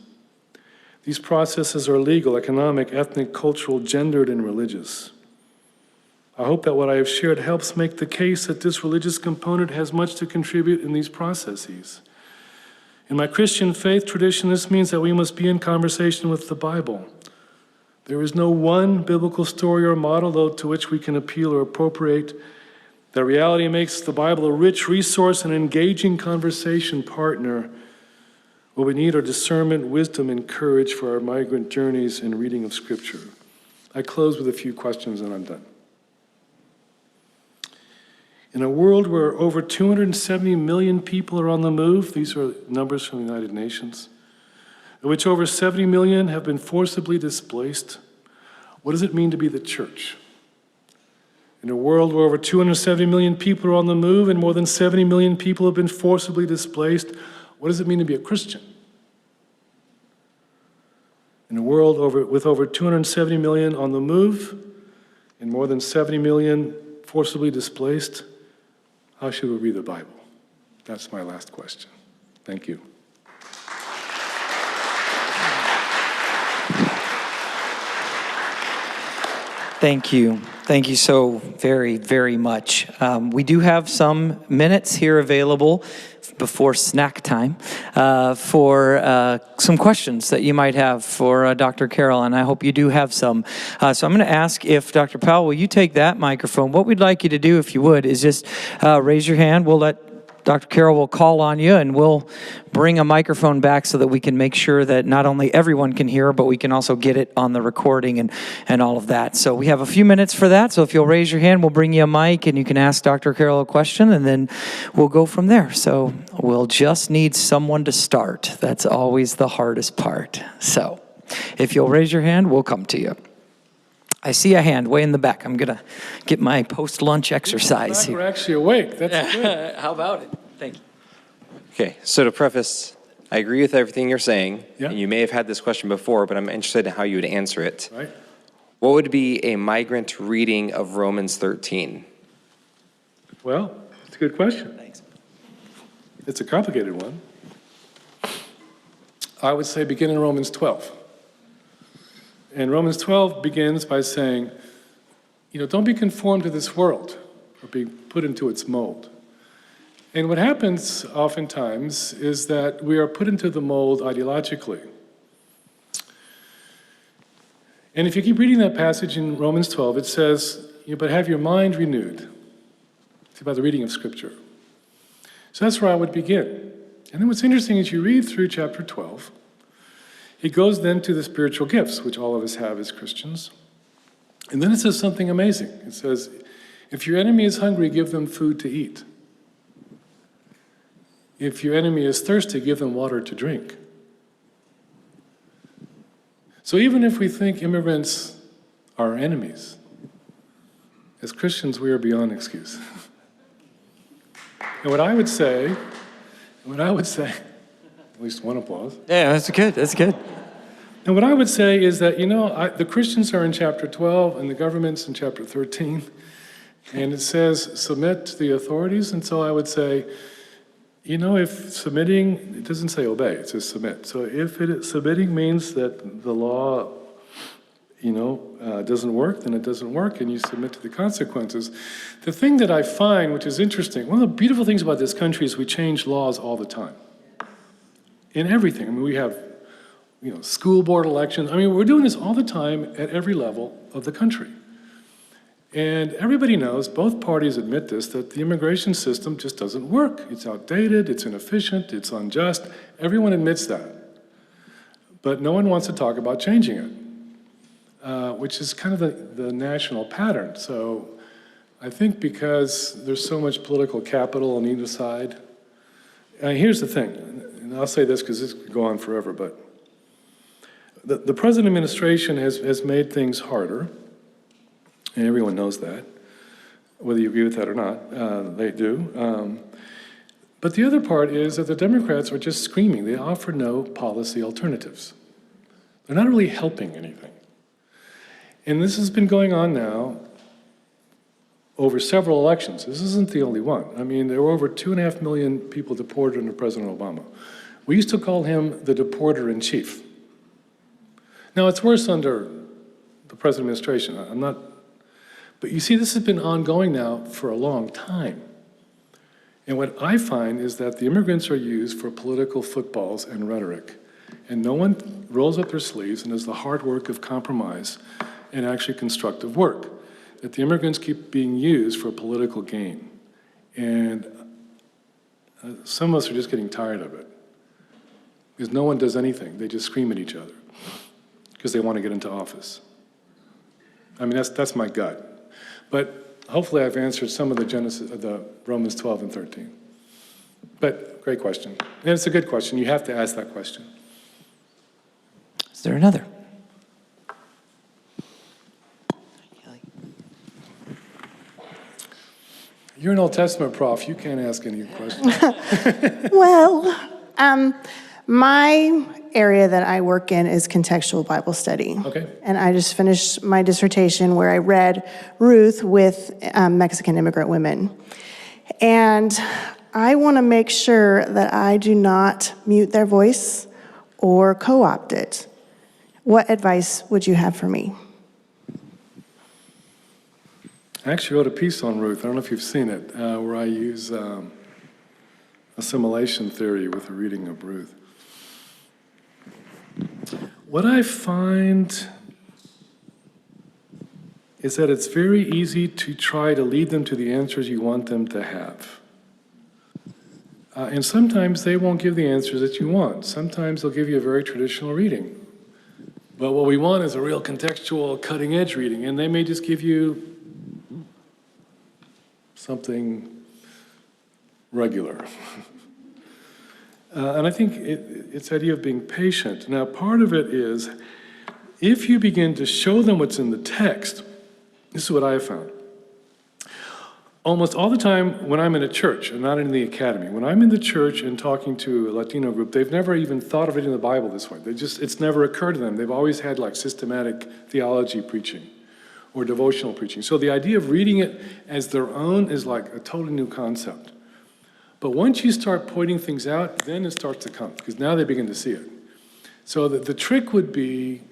These processes are legal, economic, ethnic, cultural, gendered, and religious. I hope that what I have shared helps make the case that this religious component has much to contribute in these processes. In my Christian faith tradition, this means that we must be in conversation with the Bible. There is no one biblical story or model, though, to which we can appeal or appropriate. That reality makes the Bible a rich resource and engaging conversation partner. What we need are discernment, wisdom, and courage for our migrant journeys and reading of Scripture. I close with a few questions and I'm done. In a world where over 270 million people are on the move, these are numbers from the United Nations, of which over 70 million have been forcibly displaced, what does it mean to be the church? In a world where over 270 million people are on the move and more than 70 million people have been forcibly displaced, what does it mean to be a Christian? In a world with over 270 million on the move and more than 70 million forcibly displaced, how should we read the Bible? That's my last question. Thank you. Thank you. Thank you so very, very much. We do have some minutes here available before snack time for some questions that you might have for Dr. Carroll, and I hope you do have some. So I'm going to ask if Dr. Powell, will you take that microphone? What we'd like you to do, if you would, is just raise your hand. We'll let Dr. Carroll will call on you, and we'll bring a microphone back so that we can make sure that not only everyone can hear, but we can also get it on the recording and all of that. So we have a few minutes for that. So if you'll raise your hand, we'll bring you a mic, and you can ask Dr. Carroll a question, and then we'll go from there. So we'll just need someone to start. That's always the hardest part. So if you'll raise your hand, we'll come to you. I see a hand way in the back. I'm going to get my post-lunch exercise here. We're actually awake. That's good. How about it? Thank you. Okay, so to preface, I agree with everything you're saying. Yeah. And you may have had this question before, but I'm interested in how you would answer it. Right. What would be a migrant reading of Romans 13? Well, it's a good question. Thanks. It's a complicated one. I would say begin in Romans 12. And Romans 12 begins by saying, don't be conformed to this world or be put into its mold. And what happens oftentimes is that we are put into the mold ideologically. And if you keep reading that passage in Romans 12, it says, but have your mind renewed. It's about the reading of Scripture. So that's where I would begin. And then what's interesting is you read through chapter 12, it goes then to the spiritual gifts, which all of us have as Christians. And then it says something amazing. It says, if your enemy is hungry, give them food to eat. If your enemy is thirsty, give them water to drink. So even if we think immigrants are our enemies, as Christians, we are beyond excuse. And what I would say, at least one applause. Yeah, that's good. That's good. And what I would say is that, the Christians are in chapter 12 and the government's in chapter 13. And it says, submit to the authorities. And so I would say, if submitting, it doesn't say obey, it says submit. So if submitting means that the law, doesn't work, then it doesn't work, and you submit to the consequences. The thing that I find, which is interesting, one of the beautiful things about this country is we change laws all the time. In everything. I mean, we have, school board elections. I mean, we're doing this all the time at every level of the country. And everybody knows, both parties admit this, that the immigration system just doesn't work. It's outdated, it's inefficient, it's unjust. Everyone admits that. But no one wants to talk about changing it, which is kind of the national pattern. So I think because there's so much political capital on either side, here's the thing, and I'll say this because this could go on forever, but the present administration has made things harder. And everyone knows that, whether you agree with that or not, they do. But the other part is that the Democrats are just screaming. They offer no policy alternatives. They're not really helping anything. And this has been going on now over several elections. This isn't the only one. I mean, there were over 2.5 million people deported under President Obama. We used to call him the deporter-in-chief. Now, it's worse under the present administration. But you see, this has been ongoing now for a long time. And what I find is that the immigrants are used for political footballs and rhetoric. And no one rolls up their sleeves and does the hard work of compromise and actually constructive work. That the immigrants keep being used for political gain. And some of us are just getting tired of it. Because no one does anything. They just scream at each other. Because they want to get into office. I mean, that's my gut. But hopefully I've answered some of the Romans 12 and 13. But great question. And it's a good question. You have to ask that question. Is there another? You're an Old Testament prof. You can't ask any questions. Well, my area that I work in is contextual Bible study. Okay. And I just finished my dissertation where I read Ruth with Mexican immigrant women. And I want to make sure that I do not mute their voice or co-opt it. What advice would you have for me? I actually wrote a piece on Ruth. I don't know if you've seen it, where I use assimilation theory with the reading of Ruth. What I find is that it's very easy to try to lead them to the answers you want them to have. And sometimes they won't give the answers that you want. Sometimes they'll give you a very traditional reading. But what we want is a real contextual, cutting-edge reading, and they may just give you something regular. And I think it's the idea of being patient. Now, part of it is, if you begin to show them what's in the text, this is what I have found. Almost all the time when I'm in a church, and not in the academy, when I'm in the church and talking to a Latino group, they've never even thought of reading the Bible this way. It's never occurred to them. They've always had like systematic theology preaching or devotional preaching. So the idea of reading it as their own is like a totally new concept. But once you start pointing things out, then it starts to come, because now they begin to see it. So the trick would be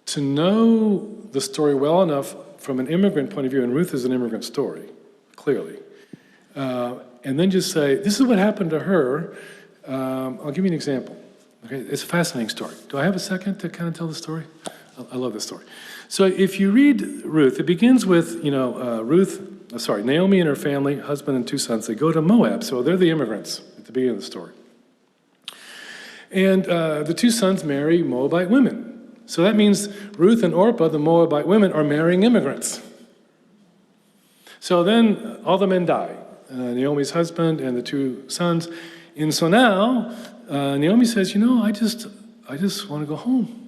to know the story well enough from an immigrant point of view, and Ruth is an immigrant story, clearly. and then just say, this is what happened to her. I'll give you an example. Okay, it's a fascinating story. Do I have a second to kind of tell the story? I love this story. So if you read Ruth, it begins with, Naomi and her family, husband and 2 sons, they go to Moab. So they're the immigrants at the beginning of the story. And the 2 sons marry Moabite women. So that means Ruth and Orpah, the Moabite women, are marrying immigrants. So then all the men die, Naomi's husband and the 2 sons. And so now Naomi says, I just want to go home.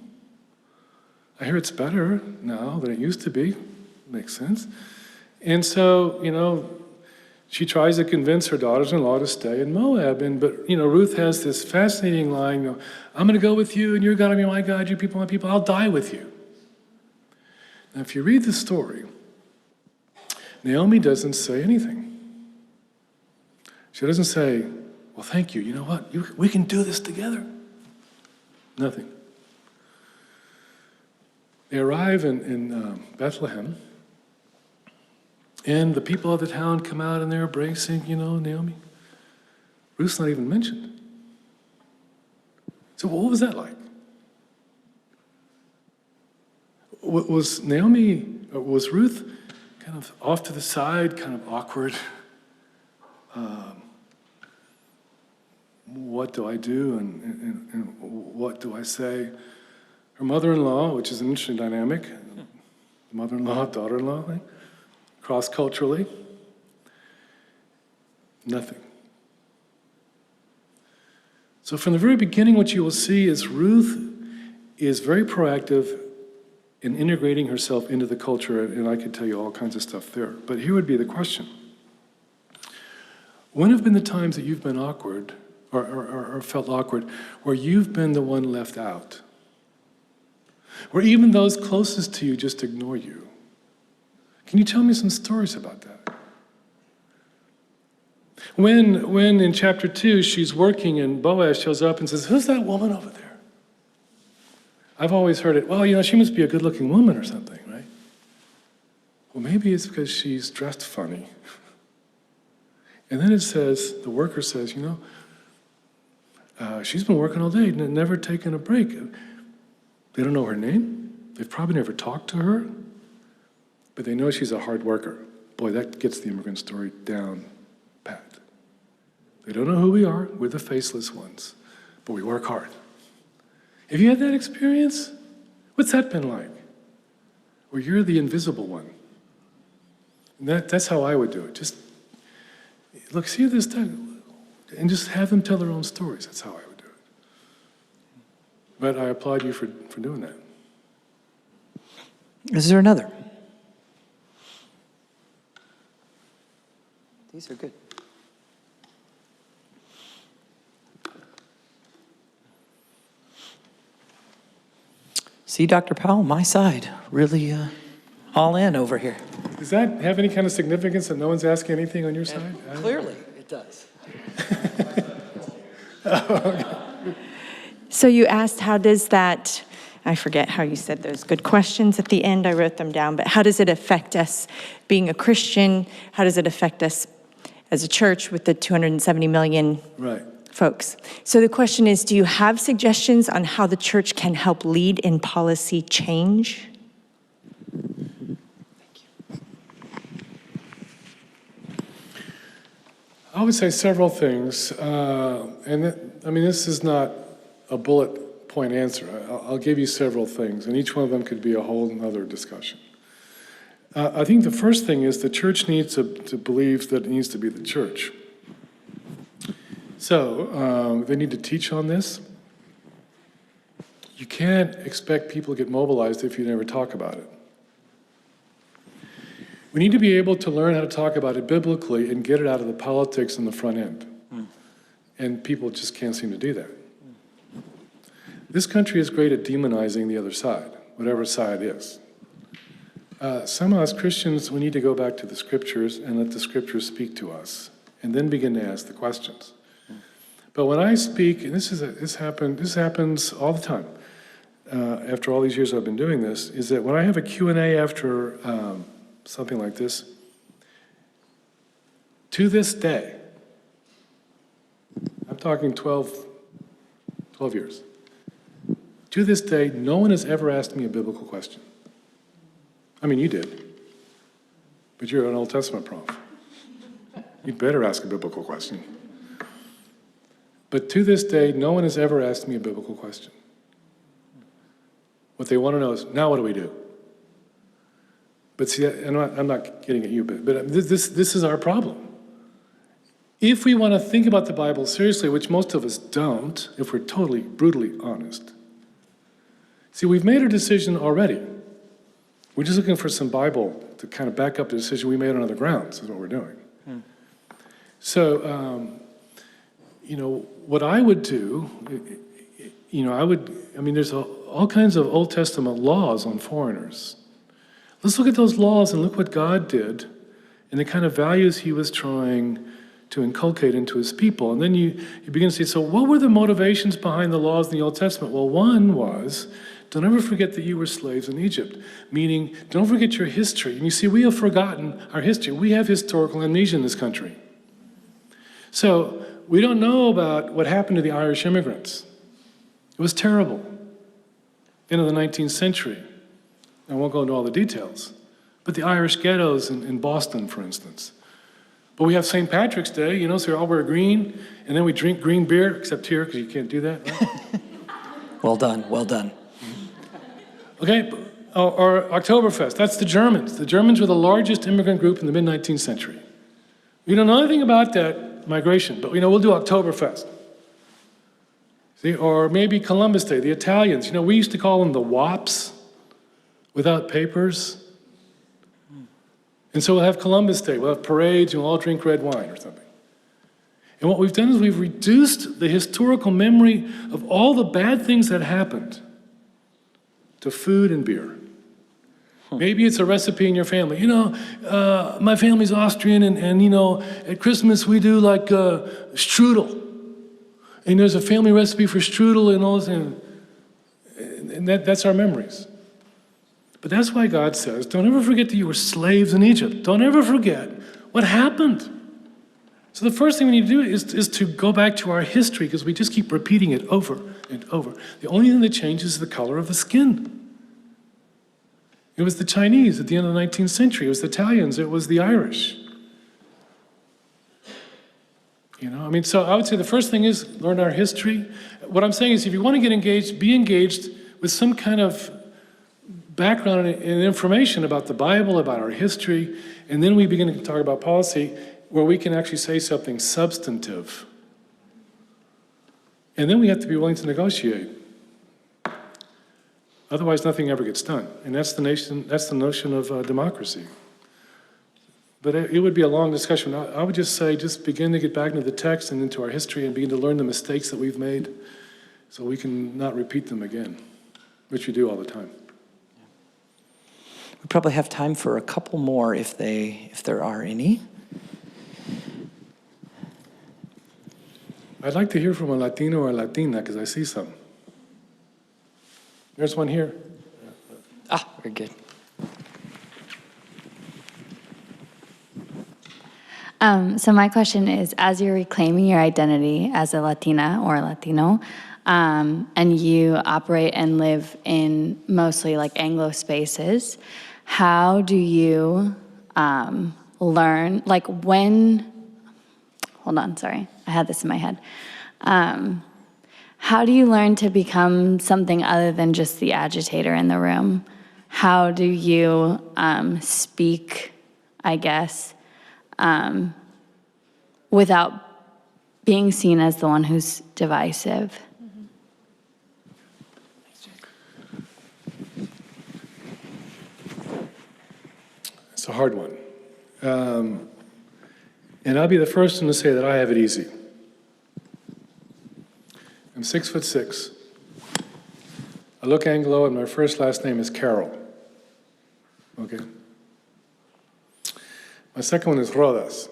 I hear it's better now than it used to be. Makes sense. And so, she tries to convince her daughters-in-law to stay in Moab. But Ruth has this fascinating line, I'm going to go with you, and you're going to be my God, you people, my people, I'll die with you. Now, if you read the story, Naomi doesn't say anything. She doesn't say, well, thank you, you know what, we can do this together. Nothing. They arrive in Bethlehem, and the people of the town come out and they're embracing, Naomi. Ruth's not even mentioned. So what was that like? Was Ruth kind of off to the side, kind of awkward? What do I do and what do I say? Her mother-in-law, which is an interesting dynamic, mother-in-law, daughter-in-law, right? Cross-culturally, nothing. So from the very beginning, what you will see is Ruth is very proactive in integrating herself into the culture, and I could tell you all kinds of stuff there. But here would be the question. When have been the times that you've been awkward or felt awkward, where you've been the one left out? Where even those closest to you just ignore you? Can you tell me some stories about that? When in chapter 2 she's working and Boaz shows up and says, who's that woman over there? I've always heard it, well, she must be a good-looking woman or something, right? Well, maybe it's because she's dressed funny. And then it says, the worker says, she's been working all day and never taken a break. They don't know her name. They've probably never talked to her, but they know she's a hard worker. Boy, that gets the immigrant story down pat. They don't know who we are. We're the faceless ones, but we work hard. Have you had that experience? What's that been like? Where you're the invisible one. And that's how I would do it. Just, look, see this time, and just have them tell their own stories. That's how I would do it. But I applaud you for doing that. Is there another? These are good. See, Dr. Powell, my side, really all in over here. Does that have any kind of significance that no one's asking anything on your side? Clearly, it does. So you asked, how does that, I forget how you said those good questions at the end, I wrote them down, but how does it affect us being a Christian? How does it affect us as a church with the 270 million folks? So the question is, do you have suggestions on how the church can help lead in policy change? I would say several things, this is not a bullet point answer. I'll give you several things, and each one of them could be a whole other discussion. I think the first thing is the church needs to believe that it needs to be the church. So they need to teach on this. You can't expect people to get mobilized if you never talk about it. We need to be able to learn how to talk about it biblically and get it out of the politics in the front end. And people just can't seem to do that. This country is great at demonizing the other side, whatever side it is. Some of us Christians, we need to go back to the scriptures and let the scriptures speak to us, and then begin to ask the questions. But when I speak, and this happens all the time, after all these years I've been doing this, is that when I have a Q&A after something like this, to this day, I'm talking 12 years. To this day, no one has ever asked me a biblical question. I mean, you did, but you're an Old Testament prof. You'd better ask a biblical question. But to this day, no one has ever asked me a biblical question. What they want to know is, now what do we do? But see, I'm not getting at you, but this is our problem. If we want to think about the Bible seriously, which most of us don't, if we're totally, brutally honest, see, we've made our decision already. We're just looking for some Bible to kind of back up the decision we made on other grounds, is what we're doing. So, what I would do, there's all kinds of Old Testament laws on foreigners. Let's look at those laws and look what God did and the kind of values he was trying to inculcate into his people. And then you begin to see, so what were the motivations behind the laws in the Old Testament? Well, one was, don't ever forget that you were slaves in Egypt, meaning don't forget your history. And you see, we have forgotten our history. We have historical amnesia in this country. So we don't know about what happened to the Irish immigrants. It was terrible. End of the 19th century. I won't go into all the details. But the Irish ghettos in Boston, for instance. But we have St. Patrick's Day, so we all wear green, and then we drink green beer, except here, because you can't do that, right? Well done, well done. Okay, or Oktoberfest, that's the Germans. The Germans were the largest immigrant group in the mid-19th century. We don't know anything about that migration, but we'll do Oktoberfest. See, or maybe Columbus Day, the Italians. We used to call them the WAPs, without papers. And so we'll have Columbus Day, we'll have parades, and we'll all drink red wine or something. And what we've done is we've reduced the historical memory of all the bad things that happened to food and beer. Maybe it's a recipe in your family. My family's Austrian, and at Christmas we do like strudel. And there's a family recipe for strudel and all this, and that's our memories. But that's why God says, don't ever forget that you were slaves in Egypt. Don't ever forget what happened. So the first thing we need to do is to go back to our history, because we just keep repeating it over and over. The only thing that changes is the color of the skin. It was the Chinese at the end of the 19th century. It was the Italians. It was the Irish. So I would say the first thing is learn our history. What I'm saying is, if you want to get engaged, be engaged with some kind of background and information about the Bible, about our history, and then we begin to talk about policy where we can actually say something substantive. And then we have to be willing to negotiate. Otherwise, nothing ever gets done. And that's the notion of democracy. But it would be a long discussion. I would just say, just begin to get back into the text and into our history and begin to learn the mistakes that we've made so we can not repeat them again, which we do all the time. We probably have time for a couple more if there are any. I'd like to hear from a Latino or a Latina, because I see some. There's one here. Very good. So my question is, as you're reclaiming your identity as a Latina or a Latino, and you operate and live in mostly like Anglo spaces, how do you learn, hold on, sorry, I had this in my head. How do you learn to become something other than just the agitator in the room? How do you speak, I guess, without being seen as the one who's divisive? It's a hard one. And I'll be the first one to say that I have it easy. I'm 6'6". I look Anglo, and my first last name is Carroll. Okay? My second one is Rodas,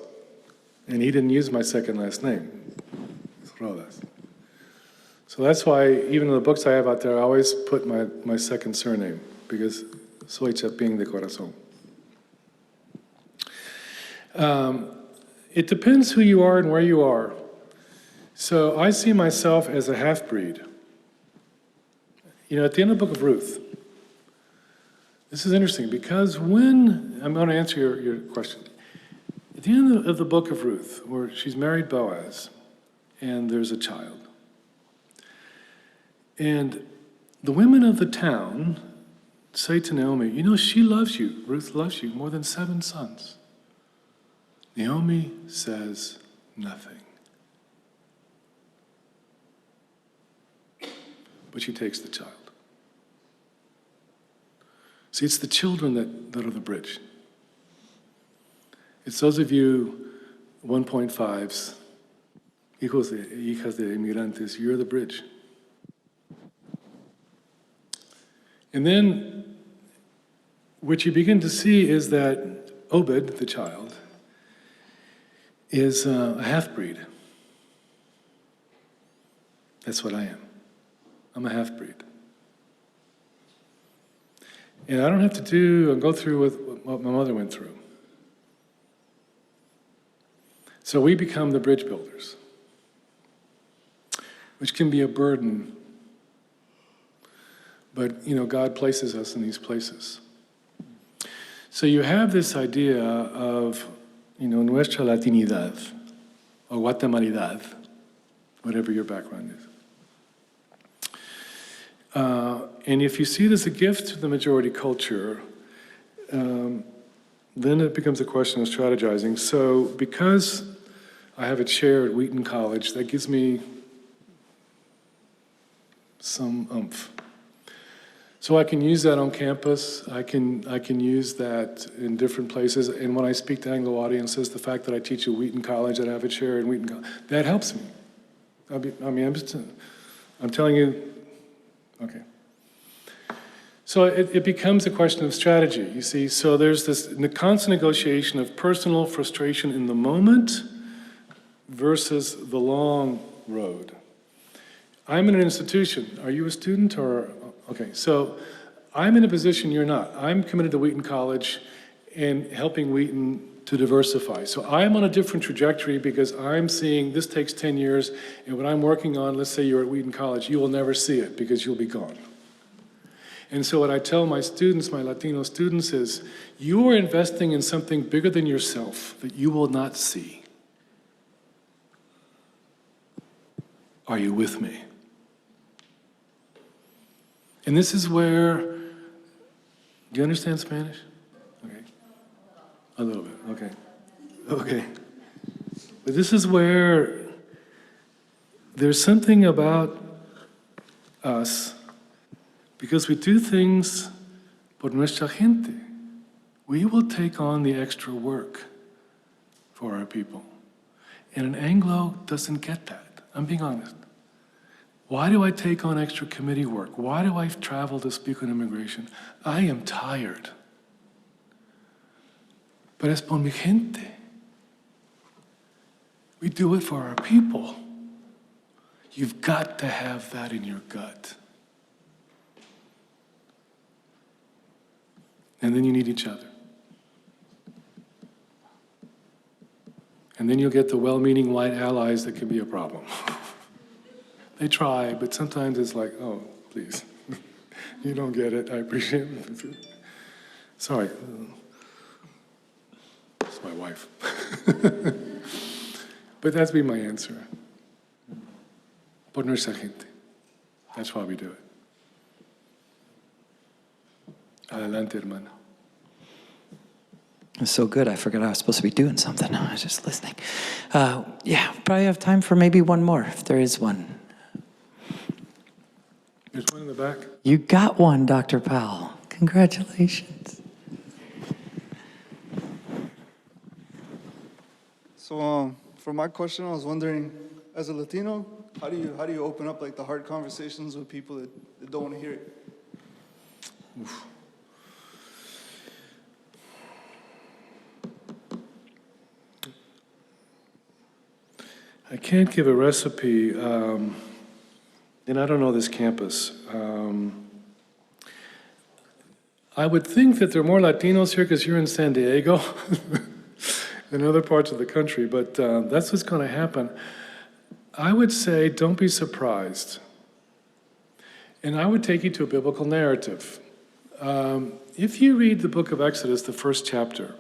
and he didn't use my second last name. It's Rodas. So that's why, even in the books I have out there, I always put my second surname, because soy Chapín de corazón. It depends who you are and where you are. So I see myself as a half-breed. You know, at the end of the book of Ruth, this is interesting because when, I'm going to answer your question. At the end of the book of Ruth, where she's married Boaz, and there's a child. And the women of the town say to Naomi, you know, she loves you, Ruth loves you more than 7 sons. Naomi says nothing. But she takes the child. See, it's the children that are the bridge. It's those of you 1.5s, hijas de inmigrantes, you're the bridge. And then what you begin to see is that Obed, the child, is a half-breed. That's what I am. I'm a half-breed. And I don't have to go through with what my mother went through. So we become the bridge builders, which can be a burden. But, you know, God places us in these places. So you have this idea of, you know, nuestra latinidad, or guatemalidad, whatever your background is. And if you see it as a gift to the majority culture, then it becomes a question of strategizing. So because I have a chair at Wheaton College, that gives me some oomph. So I can use that on campus. I can use that in different places. And when I speak to Anglo audiences, the fact that I teach at Wheaton College, that I have a chair at Wheaton College, that helps me. I'm telling you, okay. So it becomes a question of strategy, you see. So there's this constant negotiation of personal frustration in the moment versus the long road. I'm in an institution. Are you a student or, okay, so I'm in a position you're not. I'm committed to Wheaton College and helping Wheaton to diversify. So I'm on a different trajectory because I'm seeing this takes 10 years, and what I'm working on, let's say you're at Wheaton College, you will never see it because you'll be gone. And so what I tell my students, my Latino students, is you are investing in something bigger than yourself that you will not see. Are you with me? And this is where, do you understand Spanish? Okay. A little bit, okay. Okay. But this is where there's something about us, because we do things por nuestra gente. We will take on the extra work for our people. And an Anglo doesn't get that. I'm being honest. Why do I take on extra committee work? Why do I travel to speak on immigration? I am tired. But es por mi gente. We do it for our people. You've got to have that in your gut. And then you need each other. And then you'll get the well-meaning white allies that can be a problem. They try, but sometimes it's like, oh, please. You don't get it. I appreciate it. Sorry. It's my wife. But that's been my answer. Por nuestra gente. That's why we do it. Adelante, hermano. It was so good, I forgot I was supposed to be doing something. I was just listening. Yeah, probably have time for maybe one more, if there is one. There's one in the back. You got one, Dr. Powell. Congratulations. So for my question, I was wondering, as a Latino, how do you open up like the hard conversations with people that don't want to hear it? Oof. I can't give a recipe, and I don't know this campus. I would think that there are more Latinos here because you're in San Diego than other parts of the country, but that's what's going to happen. I would say don't be surprised. And I would take you to a biblical narrative. If you read the book of Exodus, the first chapter,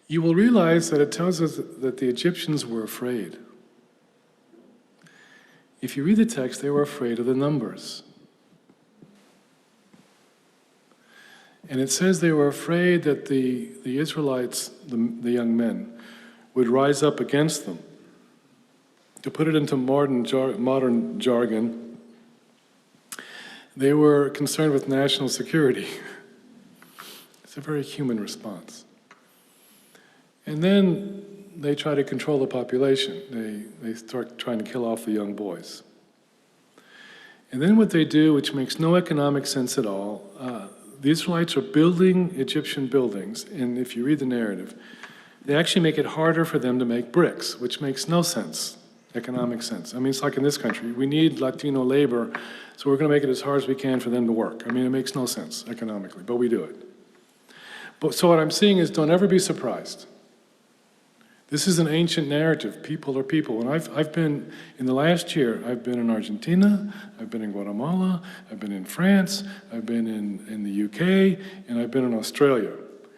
you will realize that it tells us that the Egyptians were afraid. If you read the text, they were afraid of the numbers. And it says they were afraid that the Israelites, the young men, would rise up against them. To put it into modern jargon, they were concerned with national security. It's a very human response. And then they try to control the population. They start trying to kill off the young boys. And then what they do, which makes no economic sense at all, the Israelites are building Egyptian buildings, and if you read the narrative, they actually make it harder for them to make bricks, which makes no sense, economic sense. I mean, it's like in this country, we need Latino labor, so we're going to make it as hard as we can for them to work. I mean, it makes no sense economically, but we do it. So what I'm seeing is don't ever be surprised. This is an ancient narrative. People are people. And I've been, in the last year, I've been in Argentina, I've been in Guatemala, I've been in France, I've been in the UK, and I've been in Australia,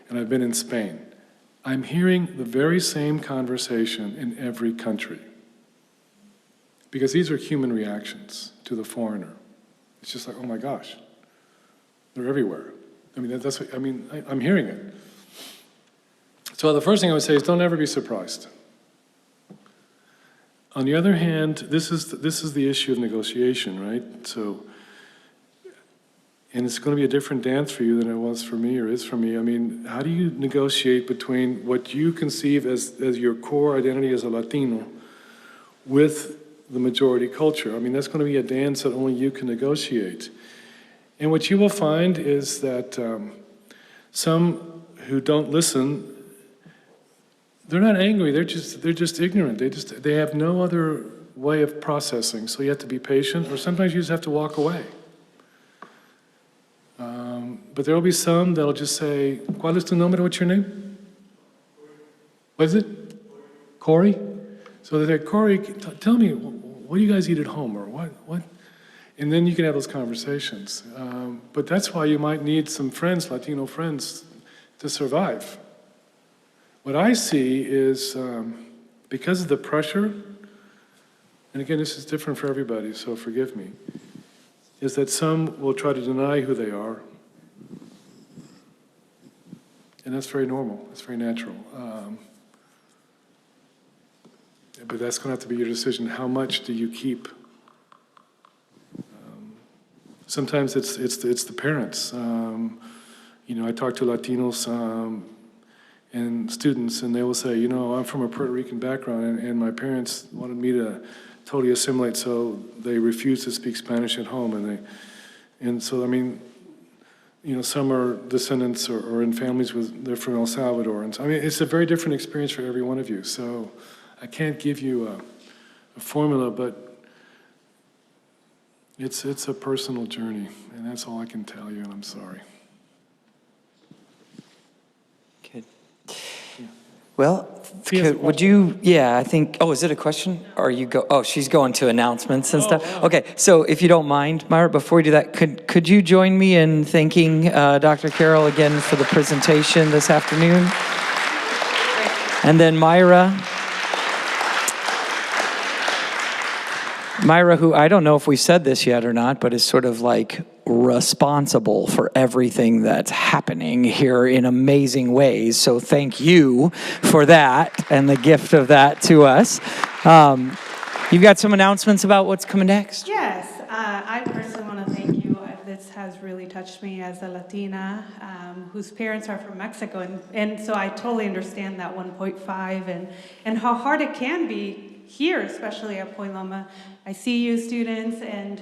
and I've been in Spain. I'm hearing the very same conversation in every country. Because these are human reactions to the foreigner. It's just like, oh my gosh, they're everywhere. I mean, that's what, I'm hearing it. So the first thing I would say is don't ever be surprised. On the other hand, this is the issue of negotiation, right? So, and it's going to be a different dance for you than it was for me or is for me. I mean, how do you negotiate between what you conceive as your core identity as a Latino with the majority culture? I mean, that's going to be a dance that only you can negotiate. And what you will find is that some who don't listen, they're not angry, they're just ignorant. They have no other way of processing. So you have to be patient, or sometimes you just have to walk away. But there will be some that'll just say, ¿Cuál es tu nombre? What's your name? What is it? Corey? So they say, Corey, tell me, what do you guys eat at home? Or what? And then you can have those conversations. But that's why you might need some friends, Latino friends, to survive. What I see is, because of the pressure, and again, this is different for everybody, so forgive me, is that some will try to deny who they are. And that's very normal, that's very natural. But that's going to have to be your decision. How much do you keep? Sometimes it's the parents. I talk to Latinos and students, and they will say, I'm from a Puerto Rican background, and my parents wanted me to totally assimilate, so they refused to speak Spanish at home, and so some are descendants or in families they're from El Salvador, and so, it's a very different experience for every one of you. So I can't give you a formula, but it's a personal journey, and that's all I can tell you, and I'm sorry. Good. Well, I think, is it a question? Or she's going to announcements and stuff. Wow. Okay, so if you don't mind, Myra, before we do that, could you join me in thanking Dr. Carroll again for the presentation this afternoon? And then Myra, who I don't know if we said this yet or not, but is sort of like responsible for everything that's happening here in amazing ways. So thank you for that and the gift of that to us. You've got some announcements about what's coming next? Yes, I personally want to thank you. This has really touched me as a Latina whose parents are from Mexico. And so I totally understand that 1.5 and how hard it can be here, especially at Point Loma. I see you students, and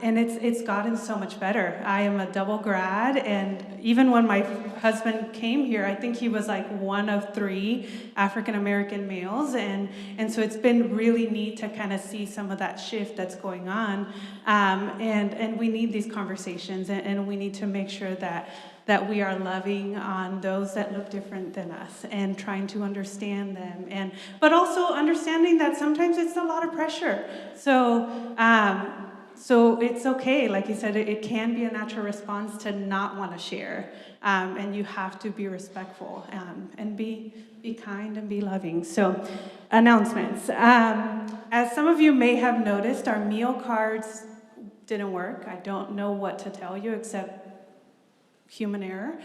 it's gotten so much better. I am a double grad, and even when my husband came here, I think he was like one of 3 African-American males, and so it's been really neat to kind of see some of that shift that's going on, and we need these conversations, and we need to make sure that that we are loving on those that look different than us and trying to understand them, but also understanding that sometimes it's a lot of pressure. So it's okay, like you said, it can be a natural response to not want to share, and you have to be respectful and be kind and be loving. So, announcements. As some of you may have noticed, our meal cards didn't work. I don't know what to tell you except human error.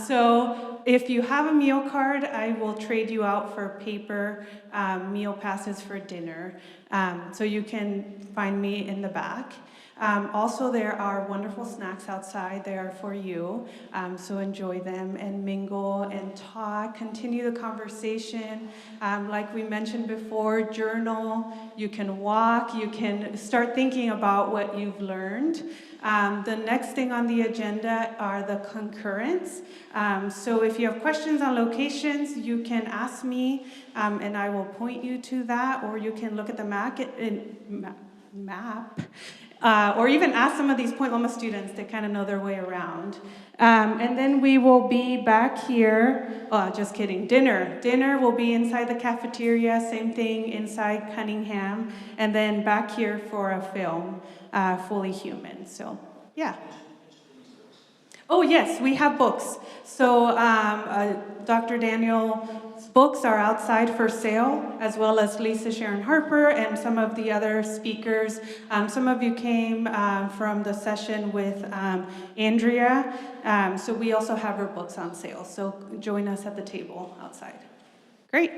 So if you have a meal card, I will trade you out for paper meal passes for dinner. So you can find me in the back. Also, there are wonderful snacks outside. They are for you. So enjoy them and mingle and talk. Continue the conversation. Like we mentioned before, journal. You can walk. You can start thinking about what you've learned. The next thing on the agenda are the concurrents. So if you have questions on locations, you can ask me, and I will point you to that, or you can look at the map, or even ask some of these Point Loma students to kind of know their way around. And then we will be back here, just kidding, dinner. Dinner will be inside the cafeteria, same thing inside Cunningham, and then back here for a film, Fully Human. So, yeah. Oh, yes, we have books. So Dr. Daniel's books are outside for sale, as well as Lisa Sharon Harper and some of the other speakers. Some of you came from the session with Andrea. So we also have her books on sale. So join us at the table outside. Great.